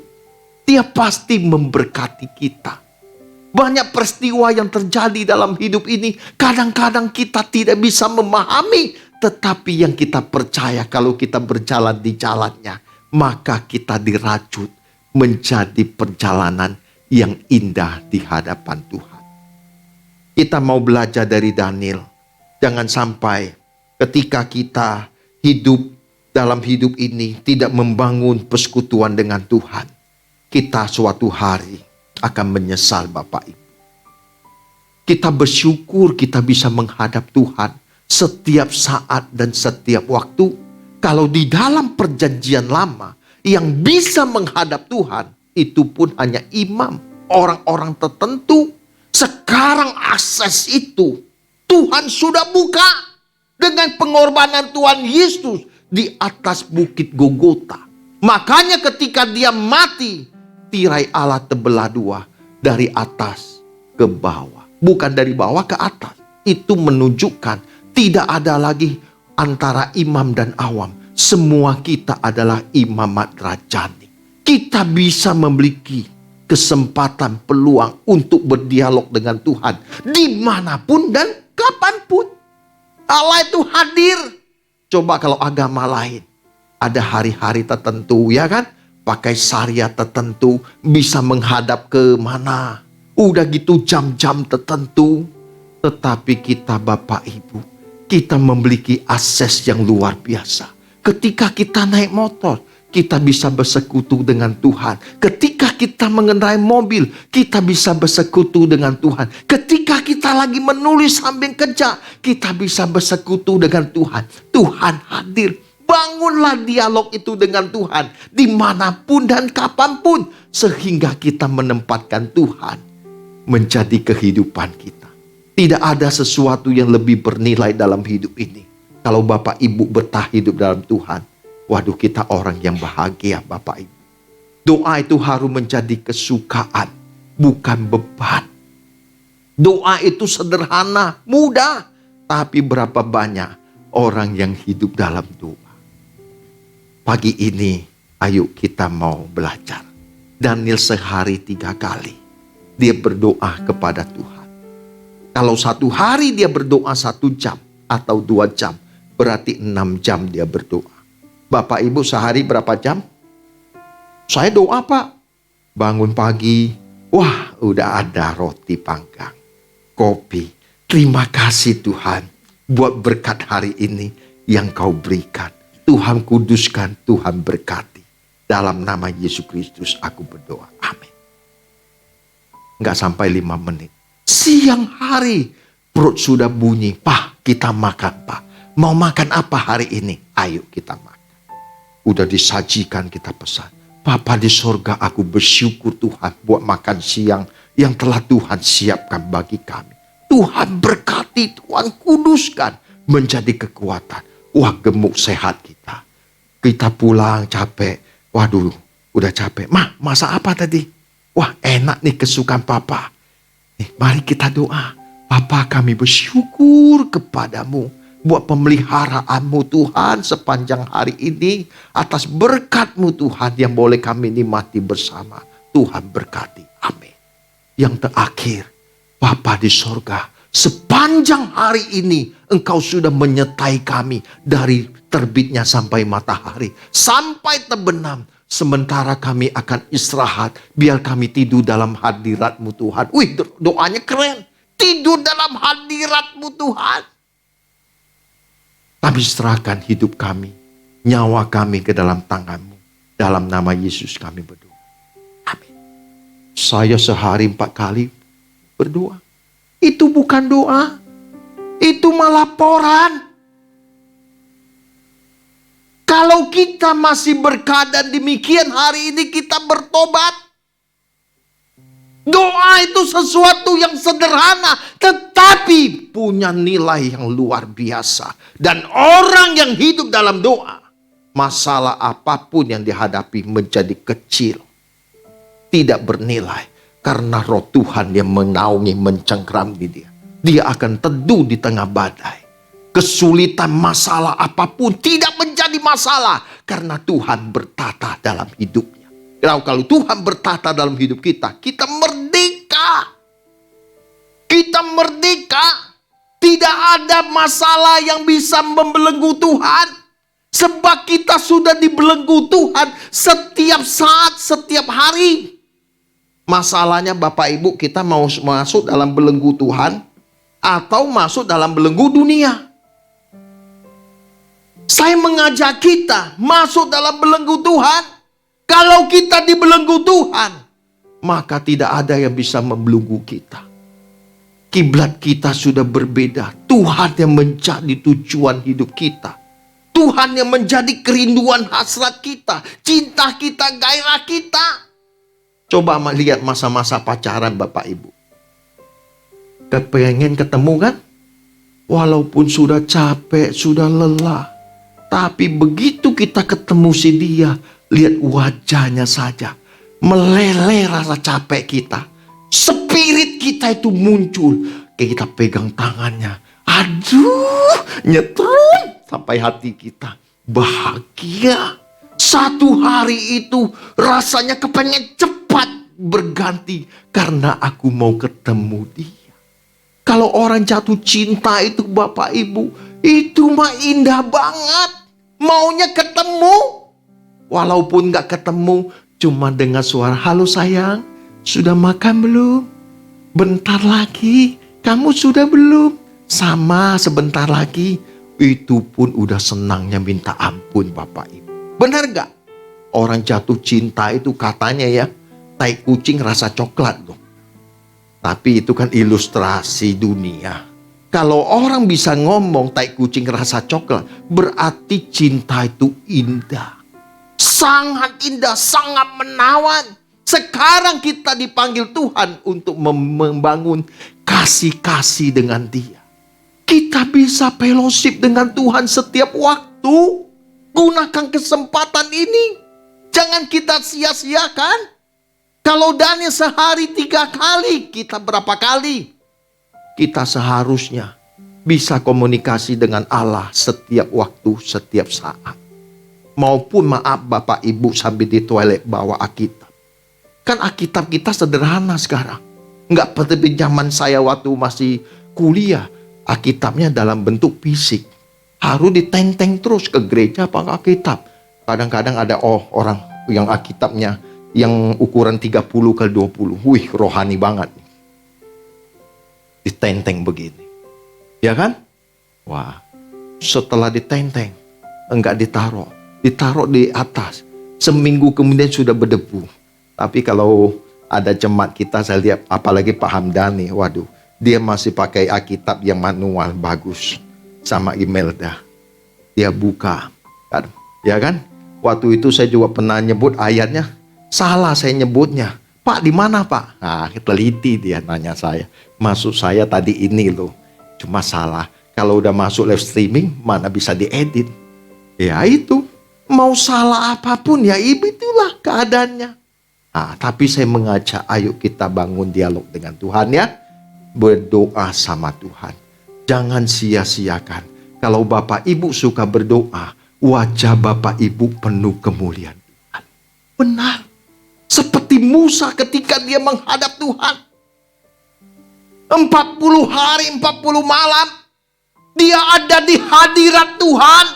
Dia pasti memberkati kita. Banyak peristiwa yang terjadi dalam hidup ini. Kadang-kadang kita tidak bisa memahami. Tetapi yang kita percaya kalau kita berjalan di jalannya. Maka kita dirajut menjadi perjalanan yang indah di hadapan Tuhan. Kita mau belajar dari Daniel. Jangan sampai ketika kita hidup dalam hidup ini tidak membangun persekutuan dengan Tuhan. Kita suatu hari akan menyesal Bapak Ibu. Kita bersyukur kita bisa menghadap Tuhan setiap saat dan setiap waktu. Kalau di dalam perjanjian lama yang bisa menghadap Tuhan, itu pun hanya imam, orang-orang tertentu. Sekarang akses itu Tuhan sudah buka dengan pengorbanan Tuhan Yesus di atas bukit Golgota. Makanya ketika dia mati, tirai Allah terbelah dua, dari atas ke bawah. Bukan dari bawah ke atas. Itu menunjukkan tidak ada lagi antara imam dan awam. Semua kita adalah imamat rajani. Kita bisa memiliki kesempatan, peluang untuk berdialog dengan Tuhan dimanapun dan kapanpun. Allah itu hadir. Coba kalau agama lain, ada hari-hari tertentu, ya kan? Pakai syariat tertentu, bisa menghadap ke mana. Udah gitu jam-jam tertentu. Tetapi kita Bapak Ibu, kita memiliki akses yang luar biasa. Ketika kita naik motor, kita bisa bersekutu dengan Tuhan. Ketika kita mengendarai mobil, kita bisa bersekutu dengan Tuhan. Ketika kita lagi menulis sambil kerja, kita bisa bersekutu dengan Tuhan. Tuhan hadir. Bangunlah dialog itu dengan Tuhan dimanapun dan kapanpun, sehingga kita menempatkan Tuhan menjadi kehidupan kita. Tidak ada sesuatu yang lebih bernilai dalam hidup ini. Kalau Bapak Ibu betah hidup dalam Tuhan, waduh, kita orang yang bahagia Bapak Ibu. Doa itu harus menjadi kesukaan, bukan beban. Doa itu sederhana, mudah. Tapi berapa banyak orang yang hidup dalam doa. Pagi ini, ayo kita mau belajar. Daniel sehari 3 kali dia berdoa kepada Tuhan. Kalau satu hari dia berdoa 1 jam atau 2 jam, berarti 6 jam dia berdoa. Bapak Ibu sehari berapa jam? Saya doa Pak. Bangun pagi, wah udah ada roti panggang, kopi. Terima kasih Tuhan buat berkat hari ini yang kau berikan. Tuhan kuduskan, Tuhan berkati. Dalam nama Yesus Kristus aku berdoa. Amin. Enggak sampai 5 menit. Siang hari perut sudah bunyi. Pak, kita makan Pak. Mau makan apa hari ini? Ayo kita makan. Udah disajikan, kita pesan. Bapa di sorga, aku bersyukur Tuhan buat makan siang yang telah Tuhan siapkan bagi kami. Tuhan berkati, Tuhan kuduskan menjadi kekuatan. Wah, gemuk sehat kita. Kita pulang capek. Waduh, udah capek. Ma, masak apa tadi? Wah, enak nih kesukaan Papa. Nih, mari kita doa. Papa, kami bersyukur kepadamu buat pemeliharaanmu Tuhan sepanjang hari ini. Atas berkat-Mu Tuhan yang boleh kami nikmati bersama. Tuhan berkati. Amin. Yang terakhir, Bapa di sorga, sepanjang hari ini Engkau sudah menyertai kami dari terbitnya sampai matahari, sampai terbenam. Sementara kami akan istirahat, biar kami tidur dalam hadirat-Mu Tuhan. Wih, doanya keren. Tidur dalam hadirat-Mu Tuhan. Kami serahkan hidup kami, nyawa kami ke dalam tangan-Mu. Dalam nama Yesus kami berdoa. Amin. Saya sehari 4 kali berdoa. Itu bukan doa. Itu malah laporan. Kalau kita masih berkeadaan demikian, hari ini kita bertobat. Doa itu sesuatu yang sederhana, tetapi punya nilai yang luar biasa. Dan orang yang hidup dalam doa, masalah apapun yang dihadapi menjadi kecil, tidak bernilai. Karena roh Tuhan yang menaungi, mencengkram di dia. Dia akan teduh di tengah badai. Kesulitan masalah apapun tidak menjadi masalah. Karena Tuhan bertata dalam hidupnya. Kalau Tuhan bertata dalam hidup kita, kita merdeka. Kita merdeka. Tidak ada masalah yang bisa membelenggu Tuhan. Sebab kita sudah dibelenggu Tuhan setiap saat, setiap hari. Masalahnya Bapak Ibu, kita mau masuk dalam belenggu Tuhan atau masuk dalam belenggu dunia. Saya mengajak kita masuk dalam belenggu Tuhan. Kalau kita di belenggu Tuhan, maka tidak ada yang bisa membelenggu kita. Kiblat kita sudah berbeda. Tuhan yang menjadi tujuan hidup kita. Tuhan yang menjadi kerinduan hasrat kita. Cinta kita, gairah kita. Coba lihat masa-masa pacaran Bapak Ibu. Kepengen ketemu kan? Walaupun sudah capek, sudah lelah. Tapi begitu kita ketemu si dia, lihat wajahnya saja. Meleleh rasa capek kita. Spirit kita itu muncul. Kayak kita pegang tangannya. Aduh, nyetrum sampai hati kita bahagia. Satu hari itu rasanya kepengen cepat berganti karena aku mau ketemu dia. Kalau orang jatuh cinta itu Bapak Ibu, itu mah indah banget. Maunya ketemu. Walaupun gak ketemu, cuma dengar suara, halo sayang, sudah makan belum? Bentar lagi, kamu sudah belum? Sama sebentar lagi. Itu pun udah senangnya minta ampun Bapak Ibu. Benar gak? Orang jatuh cinta itu katanya ya, tai kucing rasa coklat loh. Tapi itu kan ilustrasi dunia. Kalau orang bisa ngomong tai kucing rasa coklat, berarti cinta itu indah. Sangat indah, sangat menawan. Sekarang kita dipanggil Tuhan untuk membangun kasih-kasih dengan Dia. Kita bisa fellowship dengan Tuhan setiap waktu. Gunakan kesempatan ini. Jangan kita sia-siakan. Kalau Daniel sehari 3 kali, kita berapa kali? Kita seharusnya bisa komunikasi dengan Allah setiap waktu, setiap saat. Maupun maaf Bapak Ibu sambil di toilet bawa Alkitab. Kan Alkitab kita sederhana sekarang. Nggak seperti zaman saya waktu masih kuliah. Alkitabnya dalam bentuk fisik. Harus ditenteng terus ke gereja pakai Alkitab. Kadang-kadang ada orang yang Alkitabnya yang ukuran 30 ke 20. Wih, rohani banget. Ditenteng begini. Ya kan? Wah, setelah ditenteng, enggak ditaruh. Ditaruh di atas. Seminggu kemudian sudah berdebu. Tapi kalau ada jemaat kita, saya lihat apalagi Pak Hamdani, waduh, dia masih pakai Alkitab yang manual bagus. Sama Imelda. Dia buka. Ya kan? Waktu itu saya juga pernah nyebut ayatnya. Salah saya nyebutnya. Pak, di mana Pak? Nah, teliti dia nanya saya. Maksud saya tadi ini loh. Cuma salah. Kalau udah masuk live streaming, mana bisa diedit. Ya itu. Mau salah apapun ya itulah keadaannya. Nah, tapi saya mengajak ayo kita bangun dialog dengan Tuhan ya. Berdoa sama Tuhan. Jangan sia-siakan. Kalau Bapak Ibu suka berdoa, wajah Bapak Ibu penuh kemuliaan Tuhan. Benar. Seperti Musa ketika dia menghadap Tuhan. 40 hari, 40 malam. Dia ada di hadirat Tuhan.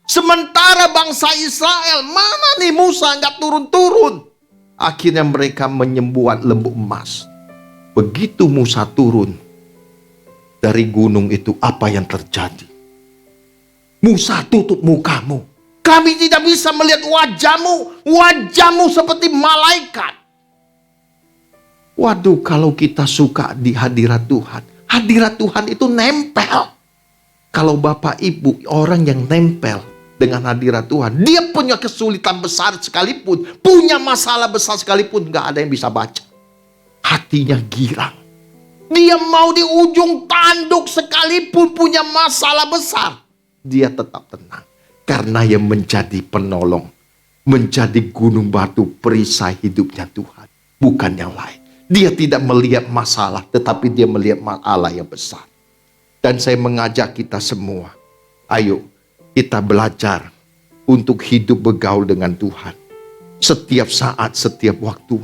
Sementara bangsa Israel, mana nih Musa nggak turun-turun. Akhirnya mereka menyembuat lembu emas. Begitu Musa turun dari gunung itu, apa yang terjadi? Musa, tutup mukamu. Kami tidak bisa melihat wajahmu. Wajahmu seperti malaikat. Waduh, kalau kita suka di hadirat Tuhan. Hadirat Tuhan itu nempel. Kalau Bapak Ibu orang yang nempel dengan hadirat Tuhan, dia punya kesulitan besar sekalipun, punya masalah besar sekalipun, gak ada yang bisa baca. Hatinya girang. Dia mau di ujung tanduk sekalipun punya masalah besar, dia tetap tenang. Karena yang menjadi penolong, menjadi gunung batu perisai hidupnya Tuhan, bukan yang lain. Dia tidak melihat masalah, tetapi dia melihat Allah yang besar. Dan saya mengajak kita semua, ayo kita belajar untuk hidup bergaul dengan Tuhan. Setiap saat, setiap waktu.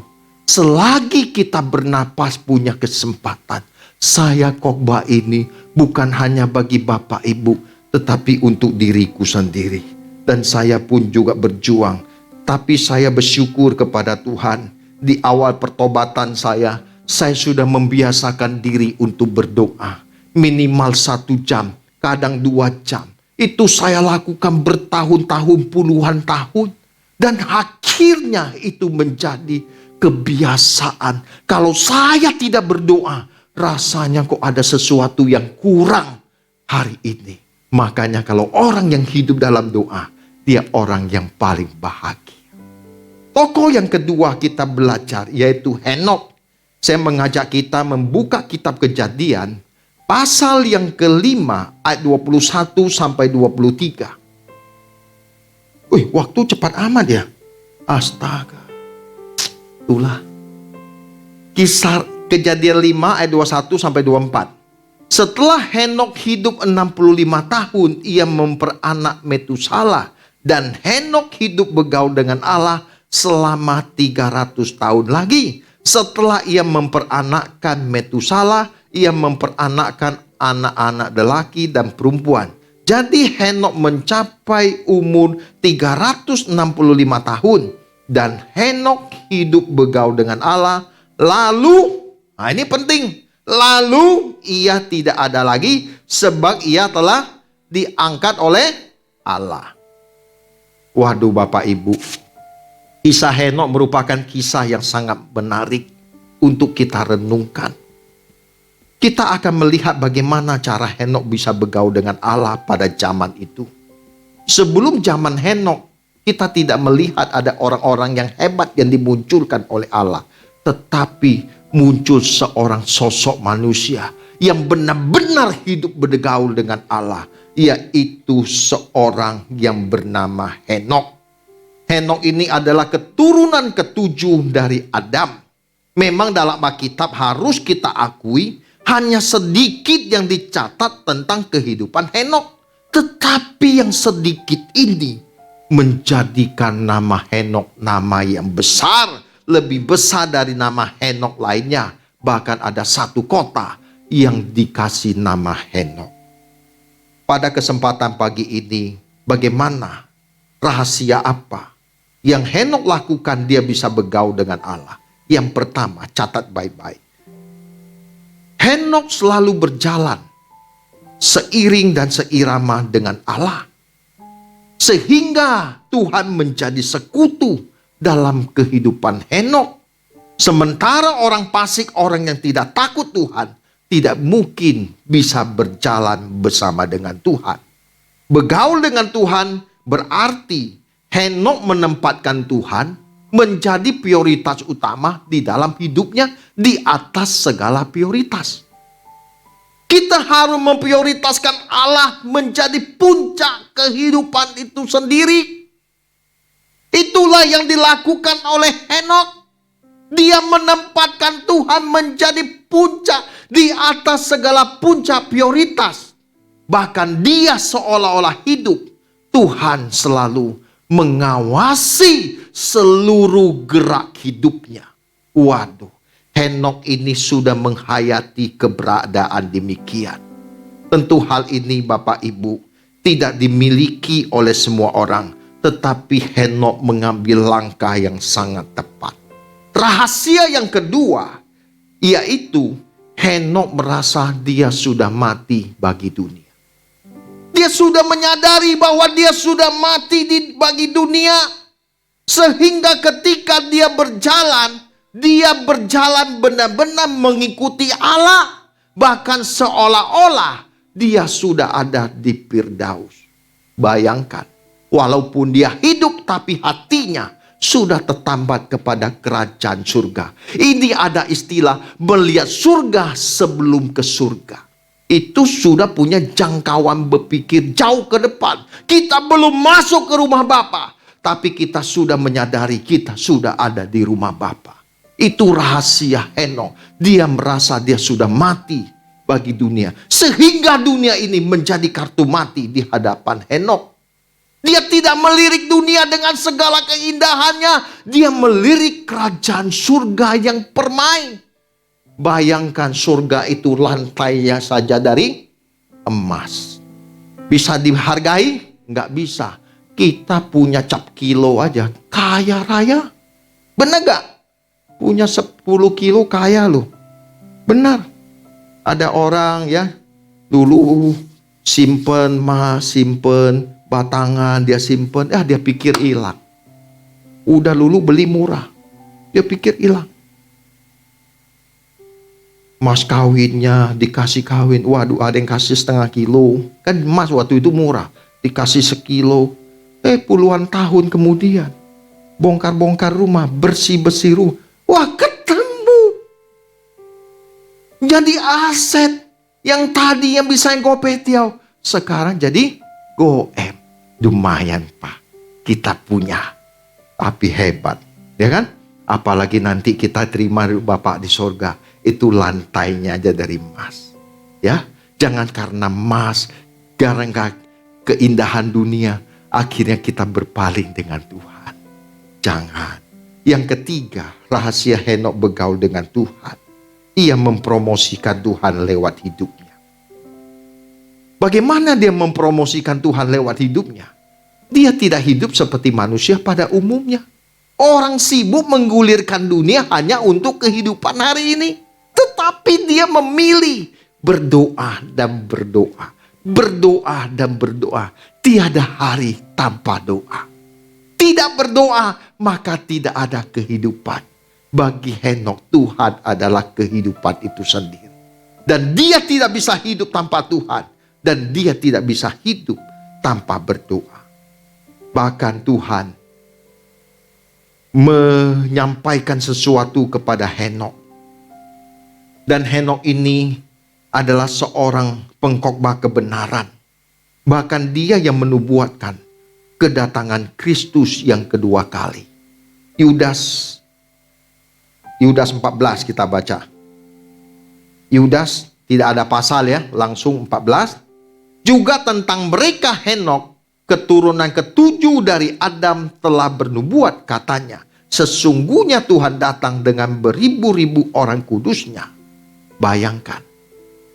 Selagi kita bernapas punya kesempatan. Saya khotbah ini bukan hanya bagi Bapak Ibu, tetapi untuk diriku sendiri. Dan saya pun juga berjuang. Tapi saya bersyukur kepada Tuhan. Di awal pertobatan saya sudah membiasakan diri untuk berdoa. Minimal 1 jam, kadang 2 jam. Itu saya lakukan bertahun-tahun, puluhan tahun. Dan akhirnya itu menjadi kebiasaan. Kalau saya tidak berdoa, rasanya kok ada sesuatu yang kurang hari ini. Makanya kalau orang yang hidup dalam doa, dia orang yang paling bahagia. Tokoh yang kedua kita belajar yaitu Henok. Saya mengajak kita membuka kitab Kejadian pasal yang kelima ayat 21 sampai 23. Wih, waktu cepat amat ya. Astaga. Itulah. Kisah Kejadian 5 ayat 21 sampai 24. Setelah Henok hidup 65 tahun, ia memperanak Metusalah. Dan Henok hidup bergaul dengan Allah selama 300 tahun lagi. Setelah ia memperanakkan Metusalah, ia memperanakkan anak-anak lelaki dan perempuan. Jadi Henok mencapai umur 365 tahun. Dan Henok hidup bergaul dengan Allah. Lalu, nah ini penting. Lalu ia tidak ada lagi sebab ia telah diangkat oleh Allah. Waduh Bapak Ibu. Kisah Henok merupakan kisah yang sangat menarik untuk kita renungkan. Kita akan melihat bagaimana cara Henok bisa bergaul dengan Allah pada zaman itu. Sebelum zaman Henok, kita tidak melihat ada orang-orang yang hebat yang dimunculkan oleh Allah. Tetapi muncul seorang sosok manusia yang benar-benar hidup bergaul dengan Allah. Yaitu seorang yang bernama Henok. Henok ini adalah keturunan ketujuh dari Adam. Memang dalam Alkitab harus kita akui hanya sedikit yang dicatat tentang kehidupan Henok. Tetapi yang sedikit ini menjadikan nama Henok nama yang besar. Lebih besar dari nama Henok lainnya. Bahkan ada satu kota yang dikasih nama Henok. Pada kesempatan pagi ini, bagaimana? Rahasia apa yang Henok lakukan dia bisa bergaul dengan Allah? Yang pertama, catat baik-baik. Henok selalu berjalan seiring dan seirama dengan Allah. Sehingga Tuhan menjadi sekutu dalam kehidupan Henok. Sementara orang fasik, orang yang tidak takut Tuhan, tidak mungkin bisa berjalan bersama dengan Tuhan. Bergaul dengan Tuhan berarti Henok menempatkan Tuhan menjadi prioritas utama di dalam hidupnya di atas segala prioritas. Kita harus memprioritaskan Allah menjadi puncak kehidupan itu sendiri. Itulah yang dilakukan oleh Henok. Dia menempatkan Tuhan menjadi puncak di atas segala puncak prioritas. Bahkan dia seolah-olah hidup. Tuhan selalu mengawasi seluruh gerak hidupnya. Waduh, Henok ini sudah menghayati keberadaan demikian. Tentu hal ini Bapak Ibu tidak dimiliki oleh semua orang. Tetapi Henok mengambil langkah yang sangat tepat. Rahasia yang kedua, yaitu Henok merasa dia sudah mati bagi dunia. Dia sudah menyadari bahwa dia sudah mati bagi dunia. Sehingga ketika dia berjalan benar-benar mengikuti Allah. Bahkan seolah-olah dia sudah ada di Firdaus. Bayangkan, walaupun dia hidup tapi hatinya sudah tertambat kepada kerajaan surga. Ini ada istilah melihat surga sebelum ke surga. Itu sudah punya jangkauan berpikir jauh ke depan. Kita belum masuk ke rumah Bapa, tapi kita sudah menyadari kita sudah ada di rumah Bapa. Itu rahasia Henok. Dia merasa dia sudah mati bagi dunia. Sehingga dunia ini menjadi kartu mati di hadapan Henok. Dia tidak melirik dunia dengan segala keindahannya. Dia melirik kerajaan surga yang permain. Bayangkan surga itu lantainya saja dari emas. Bisa dihargai? Nggak bisa. Kita punya cap kilo aja. Kaya raya. Benar gak? Punya 10 kilo kaya loh. Benar. Ada orang ya. Dulu simpen batangan dia simpen, dia pikir hilang. Udah dulu beli murah, dia pikir hilang. Mas kawinnya dikasih kawin. Waduh, ada yang kasih 1/2 kilo. Kan emas waktu itu murah. Dikasih 1 kilo. Puluhan tahun kemudian, bongkar-bongkar rumah, bersih-bersih rumah. Wah, ketemu. Jadi aset yang tadi yang bisa kopetiau, sekarang jadi goem. Lumayan Pak, kita punya. Tapi hebat, ya kan? Apalagi nanti kita terima Bapak di sorga, itu lantainya aja dari emas. Ya, jangan karena emas, karena keindahan dunia, akhirnya kita berpaling dengan Tuhan. Jangan. Yang ketiga, rahasia Henok bergaul dengan Tuhan. Ia mempromosikan Tuhan lewat hidupnya. Bagaimana dia mempromosikan Tuhan lewat hidupnya? Dia tidak hidup seperti manusia pada umumnya. Orang sibuk menggulirkan dunia hanya untuk kehidupan hari ini. Tetapi dia memilih berdoa dan berdoa. Berdoa dan berdoa. Tiada hari tanpa doa. Tidak berdoa, maka tidak ada kehidupan. Bagi Henok, Tuhan adalah kehidupan itu sendiri. Dan dia tidak bisa hidup tanpa Tuhan. Dan dia tidak bisa hidup tanpa berdoa. Bahkan Tuhan menyampaikan sesuatu kepada Henok. Dan Henok ini adalah seorang pengkhotbah kebenaran. Bahkan dia yang menubuatkan kedatangan Kristus yang kedua kali. Yudas 14 kita baca. Yudas tidak ada pasal ya, langsung 14. Juga tentang mereka Henok, keturunan ketujuh dari Adam telah bernubuat, katanya, sesungguhnya Tuhan datang dengan beribu-ribu orang kudusnya. Bayangkan,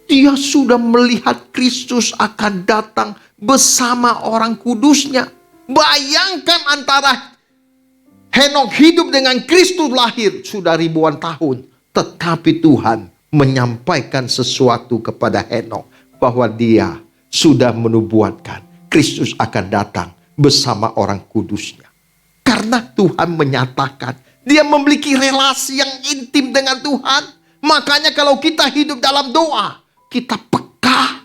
dia sudah melihat Kristus akan datang bersama orang kudusnya. Bayangkan antara Henok hidup dengan Kristus lahir sudah ribuan tahun. Tetapi Tuhan menyampaikan sesuatu kepada Henok bahwa dia sudah menubuatkan Kristus akan datang bersama orang kudusnya. Karena Tuhan menyatakan dia memiliki relasi yang intim dengan Tuhan. Makanya kalau kita hidup dalam doa, kita peka.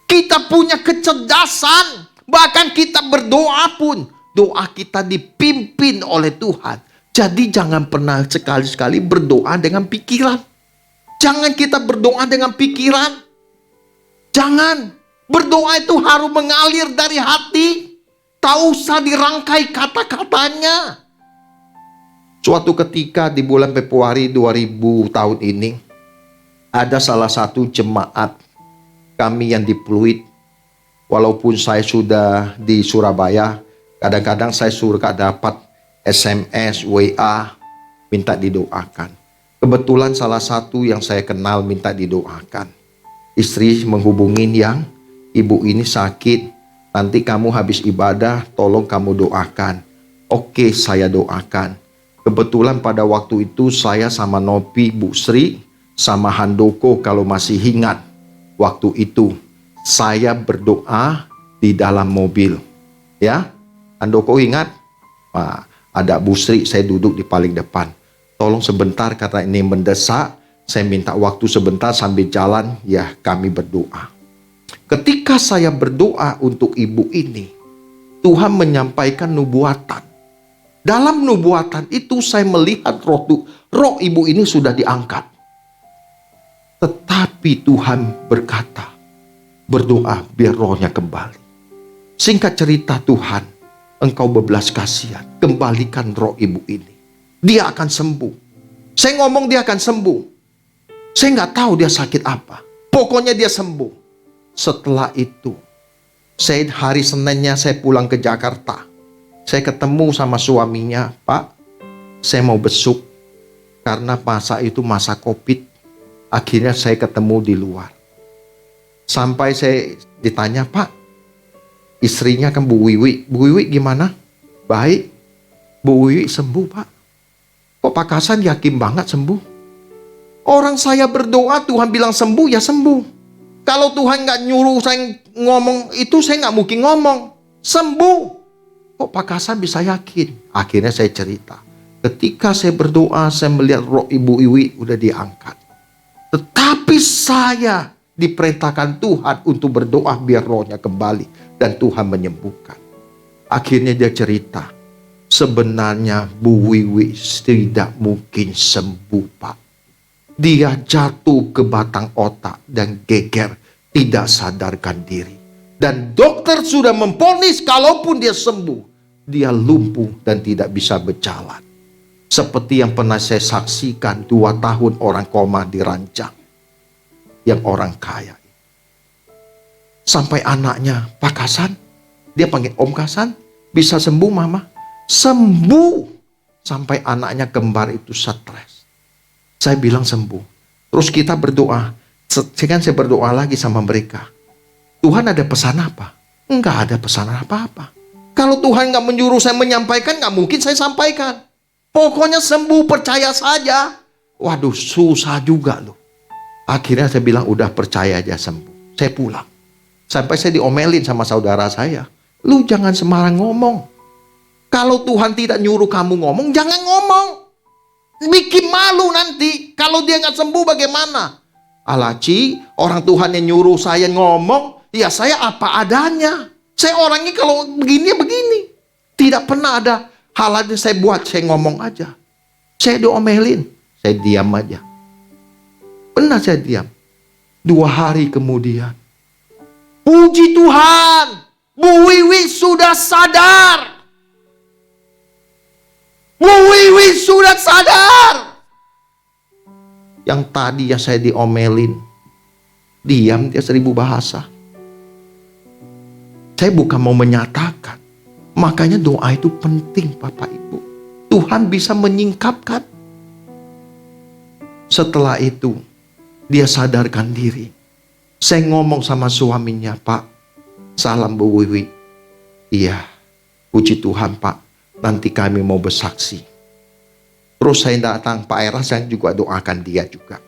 Kita punya kecerdasan. Bahkan kita berdoa pun, doa kita dipimpin oleh Tuhan. Jadi jangan pernah sekali-sekali berdoa dengan pikiran. Jangan kita berdoa dengan pikiran. Jangan. Berdoa itu harus mengalir dari hati. Tak usah dirangkai kata-katanya. Suatu ketika di bulan Februari 2000 tahun ini, ada salah satu jemaat kami yang di Pluit. Walaupun saya sudah di Surabaya, kadang-kadang saya suka dapat SMS, WA, minta didoakan. Kebetulan salah satu yang saya kenal minta didoakan. Istri menghubungin yang ibu ini sakit, nanti kamu habis ibadah tolong kamu doakan. Oke, saya doakan. Kebetulan pada waktu itu saya sama Nopi, Bu Sri, sama Handoko kalau masih ingat. Waktu itu saya berdoa di dalam mobil. Ya, Handoko ingat? Nah, ada Bu Sri, saya duduk di paling depan. Tolong sebentar karena ini mendesak. Saya minta waktu sebentar sambil jalan, ya kami berdoa. Ketika saya berdoa untuk ibu ini, Tuhan menyampaikan nubuatan. Dalam nubuatan itu saya melihat roh ibu ini sudah diangkat. Tetapi Tuhan berkata, berdoa biar rohnya kembali. Singkat cerita Tuhan, engkau berbelas kasihan, kembalikan roh ibu ini. Dia akan sembuh. Saya ngomong dia akan sembuh. Saya nggak tahu dia sakit apa. Pokoknya dia sembuh. Setelah itu, hari Seninnya saya pulang ke Jakarta. Saya ketemu sama suaminya, Pak, saya mau besuk. Karena masa itu masa Covid. Akhirnya saya ketemu di luar. Sampai saya ditanya, Pak, istrinya kan Bu Wiwi. Bu Wiwi gimana? Baik. Bu Wiwi sembuh, Pak. Kok Pak Kasan yakin banget sembuh? Orang saya berdoa, Tuhan bilang sembuh, ya sembuh. Kalau Tuhan nggak nyuruh saya ngomong itu, saya nggak mungkin ngomong. Sembuh. Kok Pak Kasan bisa yakin? Akhirnya saya cerita. Ketika saya berdoa, saya melihat roh Ibu Iwi udah diangkat. Tapi saya diperintahkan Tuhan untuk berdoa biar rohnya kembali. Dan Tuhan menyembuhkan. Akhirnya dia cerita, sebenarnya Bu Wiwi tidak mungkin sembuh, Pak. Dia jatuh ke batang otak dan geger, tidak sadarkan diri. Dan dokter sudah memvonis kalaupun dia sembuh, dia lumpuh dan tidak bisa berjalan. Seperti yang pernah saya saksikan 2 tahun orang koma dirancang. Yang orang kaya. Sampai anaknya, Pak Kasan, dia panggil Om Kasan, bisa sembuh Mama? Sembuh. Sampai anaknya kembar itu stres. Saya bilang sembuh. Terus kita berdoa. Sekarang saya berdoa lagi sama mereka. Tuhan ada pesan apa? Enggak ada pesan apa-apa. Kalau Tuhan nggak menyuruh saya menyampaikan, nggak mungkin saya sampaikan. Pokoknya sembuh, percaya saja. Waduh, susah juga loh. Akhirnya saya bilang, udah percaya aja sembuh. Saya pulang. Sampai saya diomelin sama saudara saya. Lu jangan sembarang ngomong. Kalau Tuhan tidak nyuruh kamu ngomong, jangan ngomong. Bikin malu nanti. Kalau dia nggak sembuh bagaimana? Alaci, orang Tuhan yang nyuruh saya ngomong, ya saya apa adanya. Saya orangnya kalau begini, begini. Tidak pernah ada hal yang saya buat, saya ngomong aja. Saya diomelin, saya diam aja. Benar saya diam. 2 hari kemudian, puji Tuhan, Bu Wiwi sudah sadar. Bu Wiwi sudah sadar. Yang tadi ya saya diomelin, diam dia 1000 bahasa. Saya bukan mau menyatakan. Makanya doa itu penting Bapak Ibu. Tuhan bisa menyingkapkan. Setelah itu, dia sadarkan diri. Saya ngomong sama suaminya, Pak, salam Bu Wiwi. Iya, puji Tuhan Pak, nanti kami mau bersaksi. Terus saya datang, Pak Era, saya juga doakan dia juga.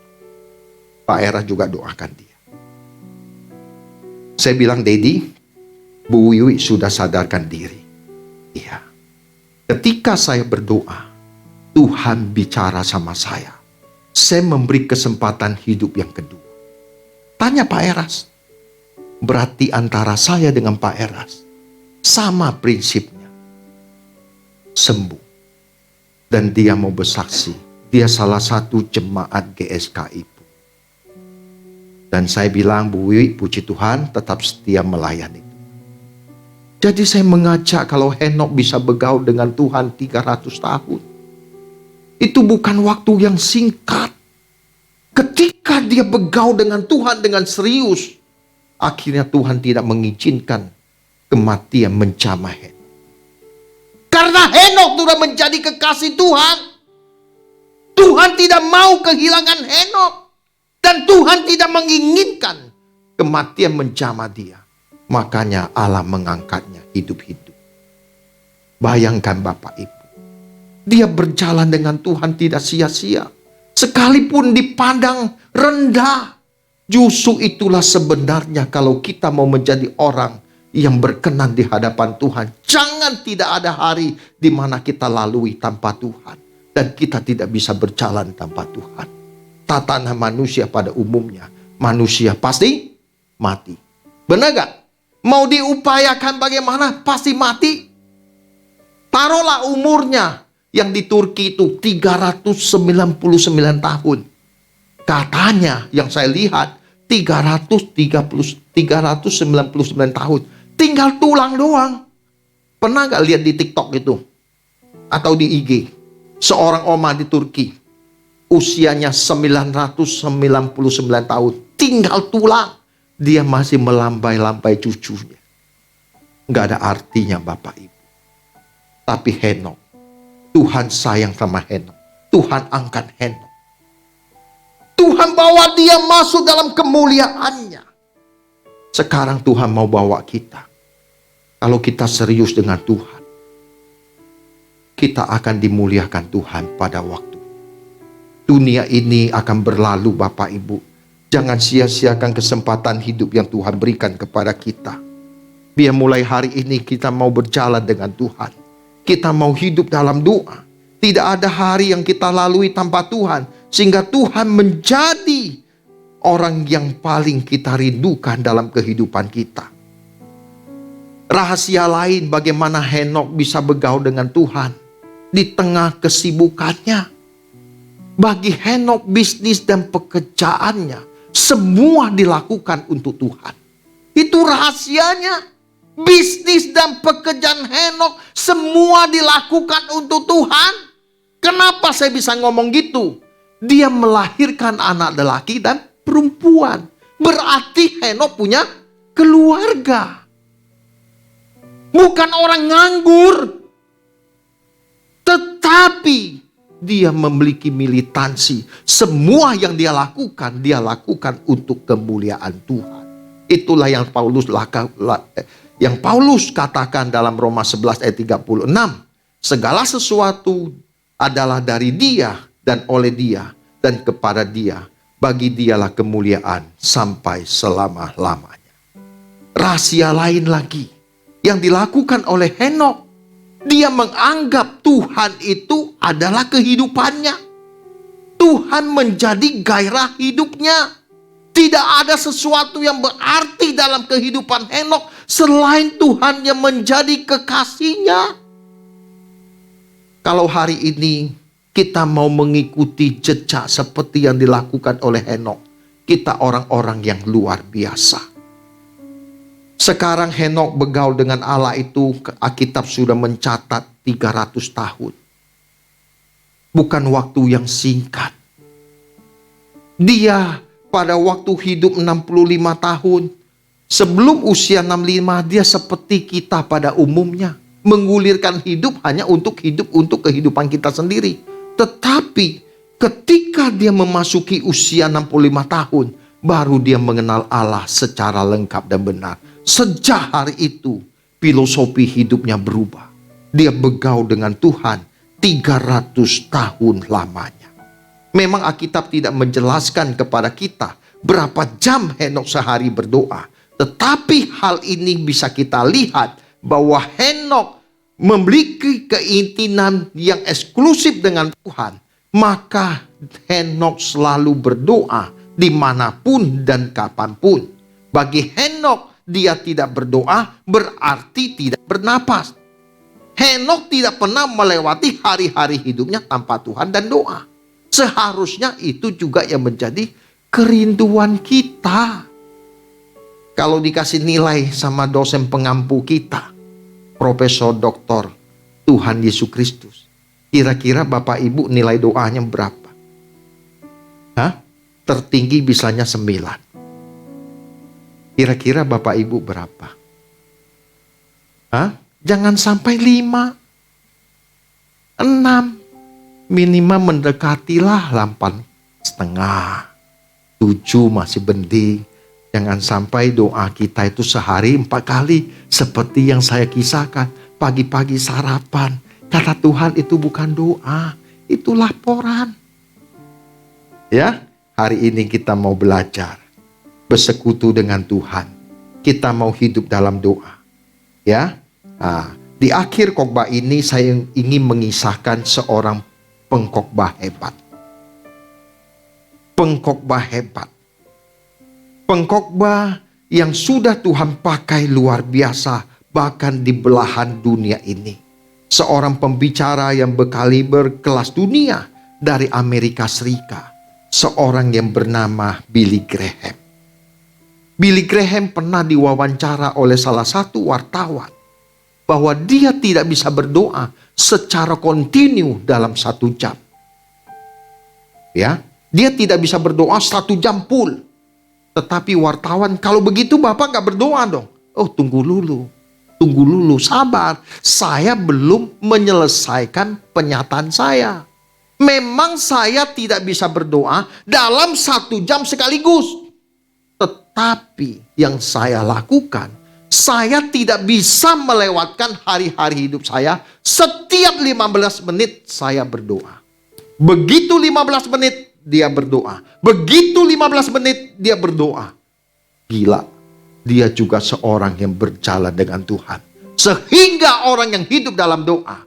Pak Era juga doakan dia. Saya bilang, Dedi, Bu Wiwi sudah sadarkan diri. Iya. Ketika saya berdoa, Tuhan bicara sama saya. Saya memberi kesempatan hidup yang kedua. Tanya Pak Eras. Berarti antara saya dengan Pak Eras sama prinsipnya. Sembuh. Dan dia mau bersaksi. Dia salah satu jemaat GSKI. Dan saya bilang, Bu Wiwi, puji Tuhan, tetap setia melayani. Jadi saya mengajak kalau Henok bisa bergaul dengan Tuhan 300 tahun. Itu bukan waktu yang singkat. Ketika dia bergaul dengan Tuhan dengan serius, akhirnya Tuhan tidak mengizinkan kematian menjamah Henok. Karena Henok sudah menjadi kekasih Tuhan. Tuhan tidak mau kehilangan Henok. Dan Tuhan tidak menginginkan kematian menjamah dia. Makanya Allah mengangkatnya hidup-hidup. Bayangkan Bapak Ibu. Dia berjalan dengan Tuhan tidak sia-sia. Sekalipun dipandang rendah. Justru itulah sebenarnya kalau kita mau menjadi orang yang berkenan di hadapan Tuhan. Jangan tidak ada hari di mana kita lalui tanpa Tuhan. Dan kita tidak bisa berjalan tanpa Tuhan. Tatanan manusia pada umumnya. Manusia pasti mati. Benar gak? Mau diupayakan bagaimana? Pasti mati. Taruhlah umurnya yang di Turki itu 399 tahun. Katanya yang saya lihat 399 tahun. Tinggal tulang doang. Pernah gak lihat di TikTok itu? Atau di IG? Seorang oma di Turki. Usianya 999 tahun. Tinggal tulang. Dia masih melambai-lambai cucunya. Nggak ada artinya Bapak Ibu. Tapi Henok. Tuhan sayang sama Henok. Tuhan angkat Henok. Tuhan bawa dia masuk dalam kemuliaannya. Sekarang Tuhan mau bawa kita. Kalau kita serius dengan Tuhan. Kita akan dimuliakan Tuhan pada waktu. Dunia ini akan berlalu Bapak Ibu. Jangan sia-siakan kesempatan hidup yang Tuhan berikan kepada kita. Biar mulai hari ini kita mau berjalan dengan Tuhan. Kita mau hidup dalam doa. Tidak ada hari yang kita lalui tanpa Tuhan. Sehingga Tuhan menjadi orang yang paling kita rindukan dalam kehidupan kita. Rahasia lain bagaimana Henokh bisa bergaul dengan Tuhan di tengah kesibukannya. Bagi Henokh, bisnis dan pekerjaannya semua dilakukan untuk Tuhan. Itu rahasianya. Bisnis dan pekerjaan Henokh semua dilakukan untuk Tuhan. Kenapa saya bisa ngomong gitu? Dia melahirkan anak lelaki dan perempuan. Berarti Henokh punya keluarga. Bukan orang nganggur. Tetapi dia memiliki militansi. Semua yang dia lakukan untuk kemuliaan Tuhan. Itulah yang Paulus katakan dalam Roma 11 ayat 36. Segala sesuatu adalah dari Dia dan oleh Dia dan kepada Dia. Bagi Dialah kemuliaan sampai selama-lamanya. Rahasia lain lagi yang dilakukan oleh Henokh. Dia menganggap Tuhan itu adalah kehidupannya. Tuhan menjadi gairah hidupnya. Tidak ada sesuatu yang berarti dalam kehidupan Henokh selain Tuhan yang menjadi kekasihnya. Kalau hari ini kita mau mengikuti jejak seperti yang dilakukan oleh Henokh, kita orang-orang yang luar biasa. Sekarang Henokh bergaul dengan Allah itu, Alkitab sudah mencatat 300 tahun. Bukan waktu yang singkat. Dia pada waktu hidup 65 tahun. Sebelum usia 65 dia seperti kita pada umumnya. Menggulirkan hidup hanya untuk kehidupan kita sendiri. Tetapi ketika dia memasuki usia 65 tahun, baru dia mengenal Allah secara lengkap dan benar. Sejak hari itu, filosofi hidupnya berubah. Dia bergaul dengan Tuhan 300 tahun lamanya. Memang Alkitab tidak menjelaskan kepada kita berapa jam Henokh sehari berdoa. Tetapi hal ini bisa kita lihat bahwa Henokh memiliki keintiman yang eksklusif dengan Tuhan. Maka Henokh selalu berdoa dimanapun dan kapanpun. Bagi Henokh, dia tidak berdoa berarti tidak bernapas. Henokh tidak pernah melewati hari-hari hidupnya tanpa Tuhan dan doa. Seharusnya itu juga yang menjadi kerinduan kita. Kalau dikasih nilai sama dosen pengampu kita, Profesor Doktor Tuhan Yesus Kristus, kira-kira Bapak Ibu nilai doanya berapa? Tertinggi bisanya 9. Kira-kira Bapak Ibu berapa? Jangan sampai 5, 6. Minimal mendekatilah 8,5. 7 masih penting. Jangan sampai doa kita itu sehari 4 kali. Seperti yang saya kisahkan. Pagi-pagi sarapan. Kata Tuhan itu bukan doa. Itu laporan. Ya, hari ini kita mau belajar bersekutu dengan Tuhan. Kita mau hidup dalam doa. Ya. Di akhir khotbah ini saya ingin mengisahkan seorang pengkhotbah hebat. Pengkhotbah hebat. Pengkhotbah yang sudah Tuhan pakai luar biasa bahkan di belahan dunia ini. Seorang pembicara yang berkaliber kelas dunia dari Amerika Serikat. Seorang yang bernama Billy Graham. Billy Graham pernah diwawancara oleh salah satu wartawan bahwa dia tidak bisa berdoa secara kontinu dalam 1 jam. Ya, dia tidak bisa berdoa 1 jam full. Tetapi wartawan, kalau begitu Bapak gak berdoa dong. Oh, tunggu dulu, sabar. Saya belum menyelesaikan pernyataan saya. Memang saya tidak bisa berdoa dalam 1 jam sekaligus. Tetapi yang saya lakukan, saya tidak bisa melewatkan hari-hari hidup saya. Setiap 15 menit saya berdoa. Begitu 15 menit dia berdoa. Begitu 15 menit dia berdoa. Gila, dia juga seorang yang berjalan dengan Tuhan. Sehingga orang yang hidup dalam doa,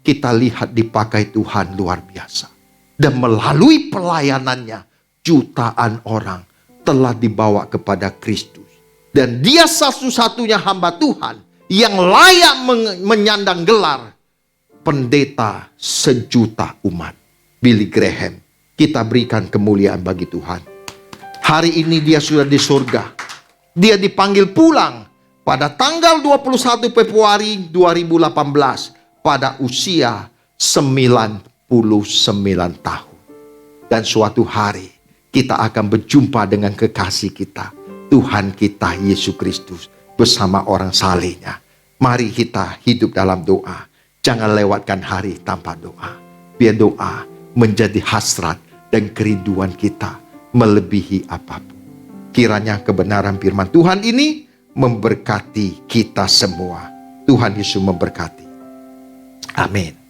kita lihat dipakai Tuhan luar biasa. Dan melalui pelayanannya, jutaan orang telah dibawa kepada Kristus. Dan dia satu-satunya hamba Tuhan yang layak menyandang gelar pendeta sejuta umat. Billy Graham, kita berikan kemuliaan bagi Tuhan. Hari ini dia sudah di surga. Dia dipanggil pulang pada tanggal 21 Februari 2018 pada usia 99 tahun. Dan suatu hari kita akan berjumpa dengan kekasih kita, Tuhan kita Yesus Kristus bersama orang salehnya. Mari kita hidup dalam doa. Jangan lewatkan hari tanpa doa. Biar doa menjadi hasrat dan kerinduan kita melebihi apapun. Kiranya kebenaran firman Tuhan ini memberkati kita semua. Tuhan Yesus memberkati. Amin.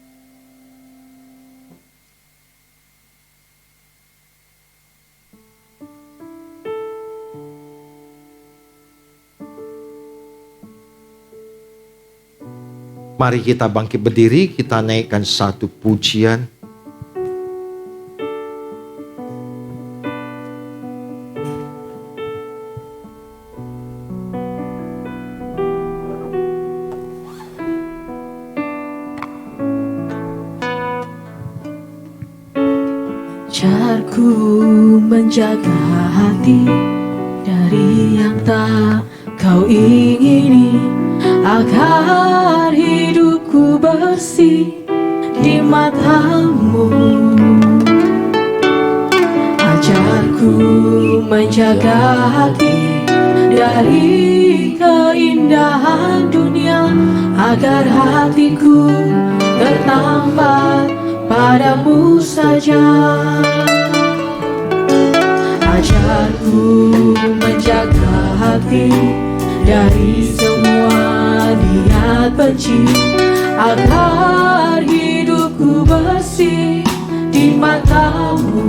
Mari kita bangkit berdiri, kita naikkan satu pujian. Ajarku menjaga hati dari yang tak kau ingini, agar hidupku bersih di matamu. Ajarku menjaga hati dari keindahan dunia, agar hatiku tertambat padamu saja. Ajarku menjaga hati dari semua niat benci, agar hidupku bersih di matamu.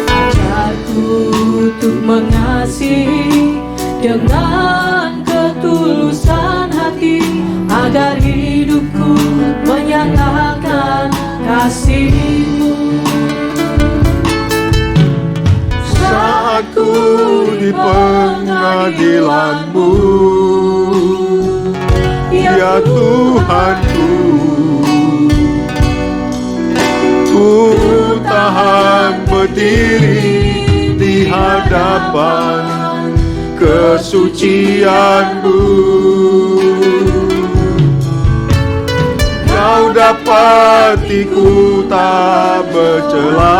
Ajarku untuk mengasihi dengan ketulusan hati, agar hidupku menyatakan kasih-Mu. Saat ku di pengadilan-Mu, ya Tuhanku, ku tahan berdiri di hadapan kesucian-Mu. Kau dapatiku tak bercela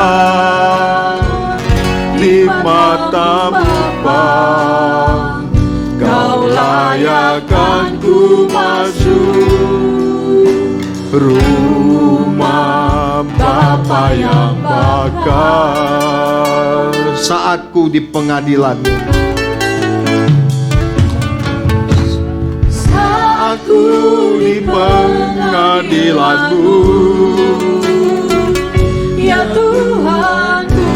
di mata-Mu, Bapa. Kau layakkan ku masuk rumah Bapa yang bakar. Saat ku di pengadilan-Mu, saat ku di pengadilan-Mu, ya Tuhanku,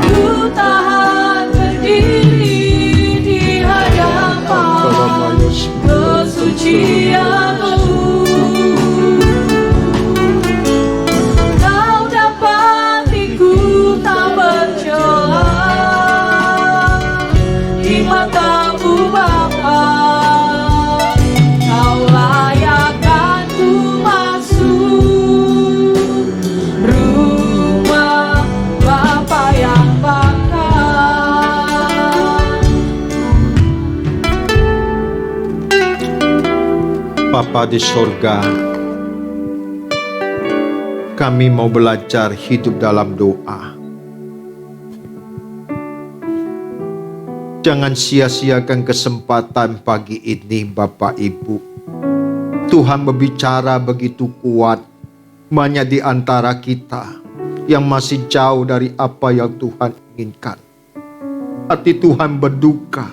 ku tahan berdiri di hadapan kesucian-Mu. Kau dapatiku tak bercela di mata-Mu, Bapa. Kau layakkan ku masuk rumah Bapa yang bakar. Bapa di sorga, kami mau belajar hidup dalam doa. Jangan sia-siakan kesempatan pagi ini, Bapak Ibu. Tuhan berbicara begitu kuat, banyak di antara kita yang masih jauh dari apa yang Tuhan inginkan. Hati Tuhan berduka,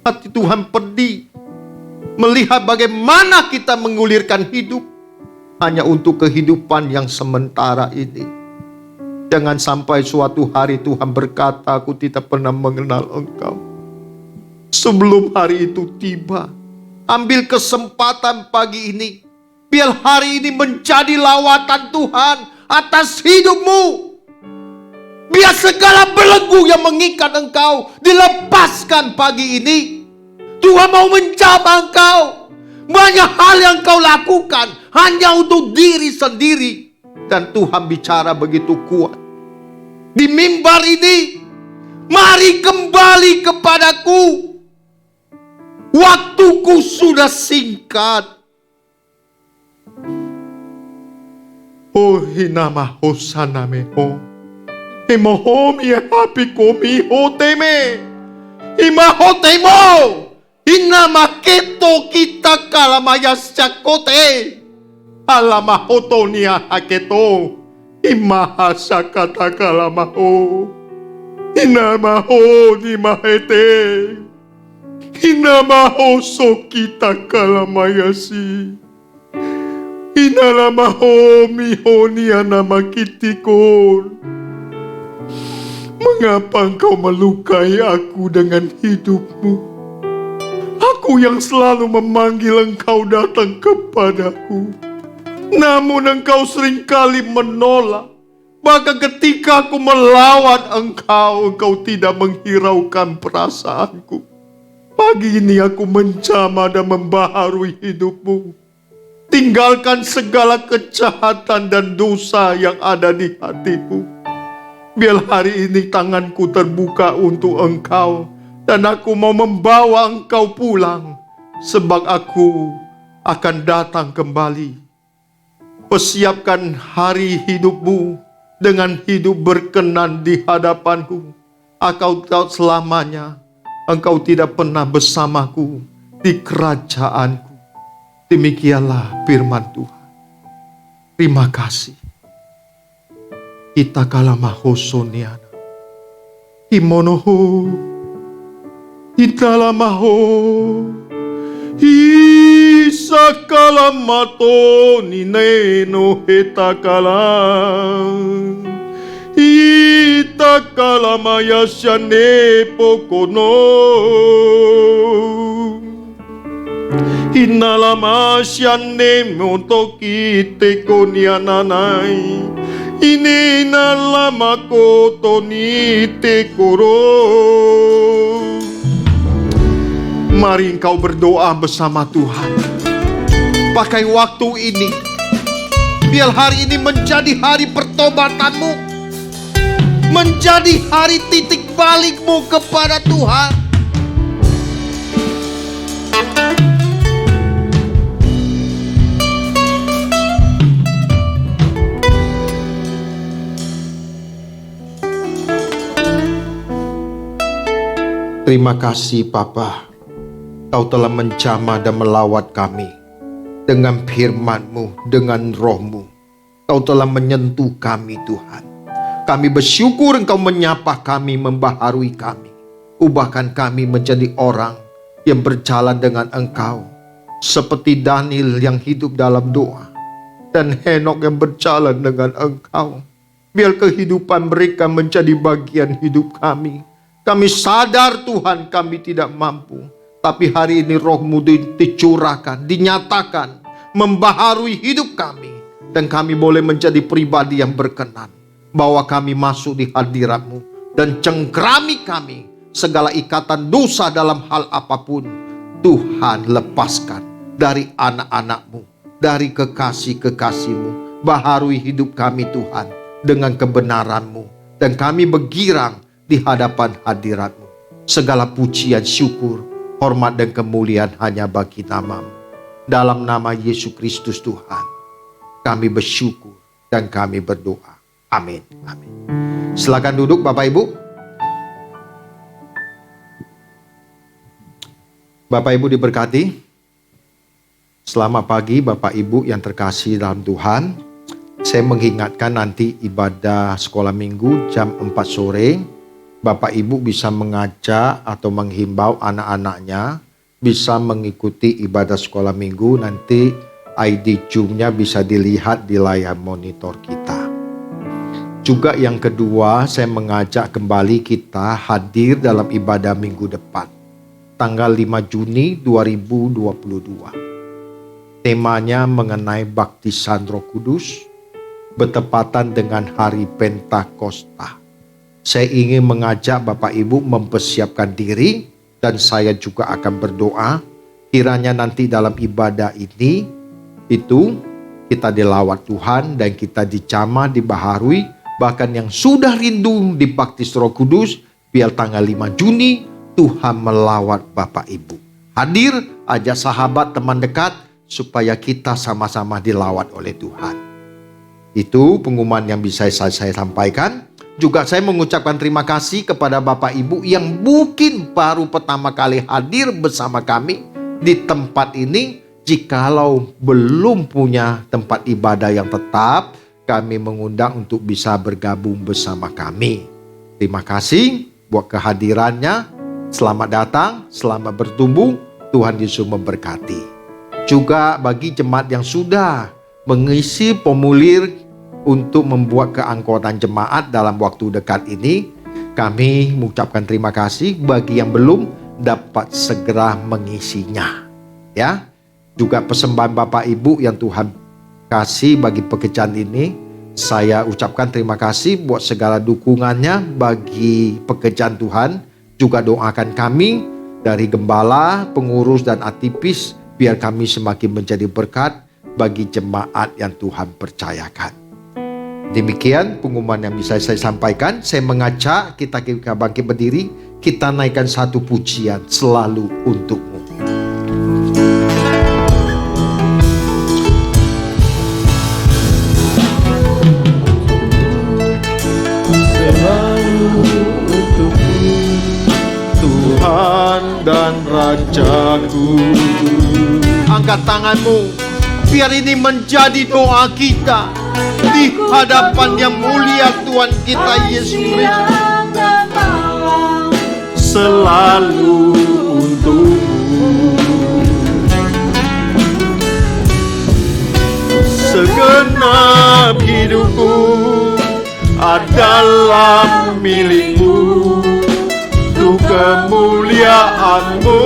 hati Tuhan pedih, melihat bagaimana kita mengulirkan hidup hanya untuk kehidupan yang sementara ini. Jangan sampai suatu hari Tuhan berkata, aku tidak pernah mengenal Engkau. Sebelum hari itu tiba, ambil kesempatan pagi ini. Biar hari ini menjadi lawatan Tuhan atas hidupmu. Biar segala belenggu yang mengikat engkau dilepaskan pagi ini. Tuhan mau menjamah engkau. Banyak hal yang kau lakukan hanya untuk diri sendiri. Dan Tuhan bicara begitu kuat. Di mimbar ini, mari kembali kepadaku. Waktuku sudah singkat. Oh hinama hosana meho. Imohomi hapi komi hoteme. Imahotemo. Hinama keto kita kalamaya syakote. Alamahotonia haketo. Imahasakata kalamaho. Hinamaho di mahete. Hinamaho sokita kalamayasi. Hinalamaho mihonia nama kitikon. Mengapa engkau melukai aku dengan hidupmu? Aku yang selalu memanggil engkau datang kepadaku. Namun engkau seringkali menolak. Bahkan ketika aku melawan engkau tidak menghiraukan perasaanku. Pagi ini aku menjamah dan membaharui hidupmu. Tinggalkan segala kejahatan dan dosa yang ada di hatimu. Biar hari ini tanganku terbuka untuk engkau. Dan aku mau membawa engkau pulang. Sebab aku akan datang kembali. Persiapkan hari hidupmu dengan hidup berkenan di hadapanku. Engkau tahu selamanya engkau tidak pernah bersamaku di kerajaanku. Demikianlah firman Tuhan. Terima kasih. Kita kalamahosoniana. Himonoho. Italamaho. Isakalamato nineno hetakala. Itakalamaya shane pokono. Hinalama shane montoki tekoniananai. Ini nalama kotoni tekoro. Mari engkau berdoa bersama Tuhan. Pakai waktu ini. Biar hari ini menjadi hari pertobatanmu. Menjadi hari titik balikmu kepada Tuhan. Terima kasih Bapa. Kau telah menjamah dan melawat kami dengan firman-Mu, dengan roh-Mu. Kau telah menyentuh kami Tuhan. Kami bersyukur Engkau menyapa kami, membaharui kami. Ubahkan kami menjadi orang yang berjalan dengan Engkau. Seperti Daniel yang hidup dalam doa. Dan Henok yang berjalan dengan Engkau. Biar kehidupan mereka menjadi bagian hidup kami. Kami sadar Tuhan kami tidak mampu. Tapi hari ini roh-Mu dicurahkan, dinyatakan, membaharui hidup kami. Dan kami boleh menjadi pribadi yang berkenan. Bawa kami masuk di hadirat-Mu. Dan cengkrami kami segala ikatan dosa dalam hal apapun. Tuhan lepaskan dari anak-anak-Mu, dari kekasih-kekasih-Mu. Baharui hidup kami Tuhan dengan kebenaran-Mu. Dan kami bergirang di hadapan hadirat-Mu. Segala pujian, syukur, hormat dan kemuliaan hanya bagi nama-Mu. Dalam nama Yesus Kristus Tuhan, kami bersyukur dan kami berdoa. Amin. Amin. Silakan duduk Bapak Ibu. Bapak Ibu diberkati. Selamat pagi Bapak Ibu yang terkasih dalam Tuhan. Saya mengingatkan nanti ibadah sekolah minggu jam 4 sore. Bapak Ibu bisa mengajak atau menghimbau anak-anaknya bisa mengikuti ibadah sekolah minggu. Nanti ID Zoom-nya bisa dilihat di layar monitor kita. Juga yang kedua, saya mengajak kembali kita hadir dalam ibadah minggu depan. Tanggal 5 Juni 2022. Temanya mengenai baptisan Roh Kudus. bertepatan dengan hari Pentakosta. Saya ingin mengajak Bapak Ibu mempersiapkan diri, dan saya juga akan berdoa kiranya nanti dalam ibadah ini itu kita dilawat Tuhan dan kita dicamah, dibaharui. Bahkan yang sudah rindu dibaptis Roh Kudus, biar tanggal 5 Juni Tuhan melawat Bapak Ibu. Hadir, ajak sahabat, teman dekat, supaya kita sama-sama dilawat oleh Tuhan. Itu pengumuman yang bisa saya sampaikan. Juga saya mengucapkan terima kasih kepada Bapak Ibu yang mungkin baru pertama kali hadir bersama kami di tempat ini. Jikalau belum punya tempat ibadah yang tetap, kami mengundang untuk bisa bergabung bersama kami. Terima kasih buat kehadirannya. Selamat datang, selamat bertumbuh. Tuhan Yesus memberkati. Juga bagi jemaat yang sudah mengisi formulir untuk membuat keanggotaan jemaat dalam waktu dekat ini, kami mengucapkan terima kasih. Bagi yang belum, dapat segera mengisinya. Ya, juga persembahan Bapak Ibu yang Tuhan kasih bagi pekerjaan ini, saya ucapkan terima kasih buat segala dukungannya bagi pekerjaan Tuhan. Juga doakan kami dari gembala, pengurus dan aktivis, biar kami semakin menjadi berkat bagi jemaat yang Tuhan percayakan. Demikian pengumuman yang bisa saya sampaikan. Saya mengajak kita bangkit berdiri, kita naikkan satu pujian, Selalu Untukmu. Selalu untukmu, Tuhan dan Rajaku. Angkat tanganmu, biar ini menjadi doa kita di hadapan yang mulia Tuhan kita Yesus Kristus. Selalu untukmu, segenap hidupku adalah milikmu, untuk kemuliaanmu.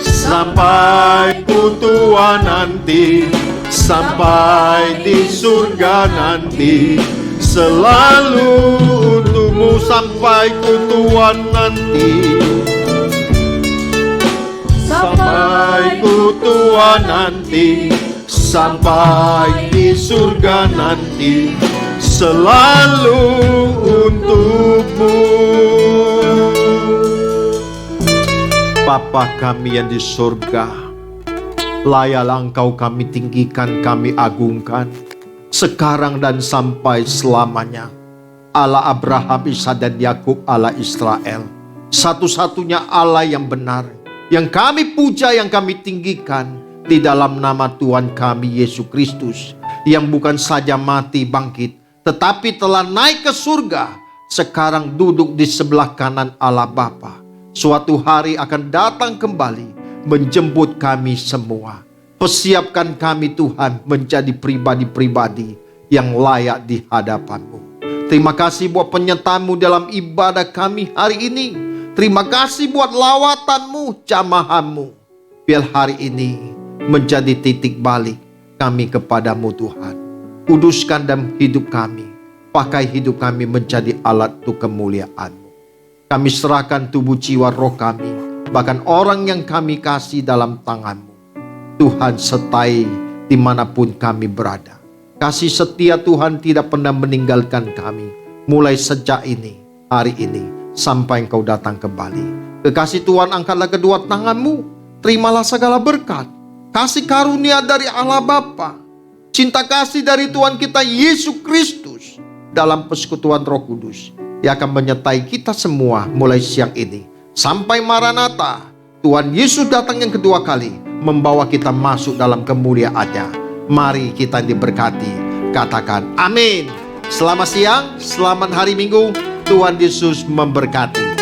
Sampai ku tua nanti, sampai di surga nanti, selalu untukmu. Sampai ku tua nanti, sampai ku tua nanti, sampai di surga nanti, selalu untukmu. Bapa kami yang di surga, layalah Engkau kami tinggikan, kami agungkan, sekarang dan sampai selamanya. Allah Abraham, Ishak dan Yakub, Allah Israel, satu-satunya Allah yang benar, yang kami puja, yang kami tinggikan, di dalam nama Tuhan kami Yesus Kristus, yang bukan saja mati bangkit, tetapi telah naik ke surga, sekarang duduk di sebelah kanan Allah Bapa. Suatu hari akan datang kembali menjemput kami semua. Persiapkan kami Tuhan menjadi pribadi-pribadi yang layak di hadapan-Mu. Terima kasih buat penyertaan-Mu dalam ibadah kami hari ini. Terima kasih buat lawatan-Mu, jamahan-Mu. Biar hari ini menjadi titik balik kami kepadamu Tuhan. Kuduskan dalam hidup kami. Pakai hidup kami menjadi alat untuk kemuliaan-Mu. Kami serahkan tubuh, jiwa, roh kami, bahkan orang yang kami kasih dalam tangan-Mu. Tuhan, sertai dimanapun kami berada. Kasih setia Tuhan tidak pernah meninggalkan kami, mulai sejak ini, hari ini, sampai Engkau datang kembali. Kekasih Tuhan, angkatlah kedua tangan-Mu, terimalah segala berkat, kasih karunia dari Allah Bapa, cinta kasih dari Tuhan kita Yesus Kristus, dalam persekutuan Roh Kudus, yang akan menyertai kita semua mulai siang ini sampai Maranatha. Tuhan Yesus datang yang kedua kali, membawa kita masuk dalam kemuliaan-Nya. Mari kita diberkati. Katakan amin. Selamat siang, selamat hari Minggu. Tuhan Yesus memberkati.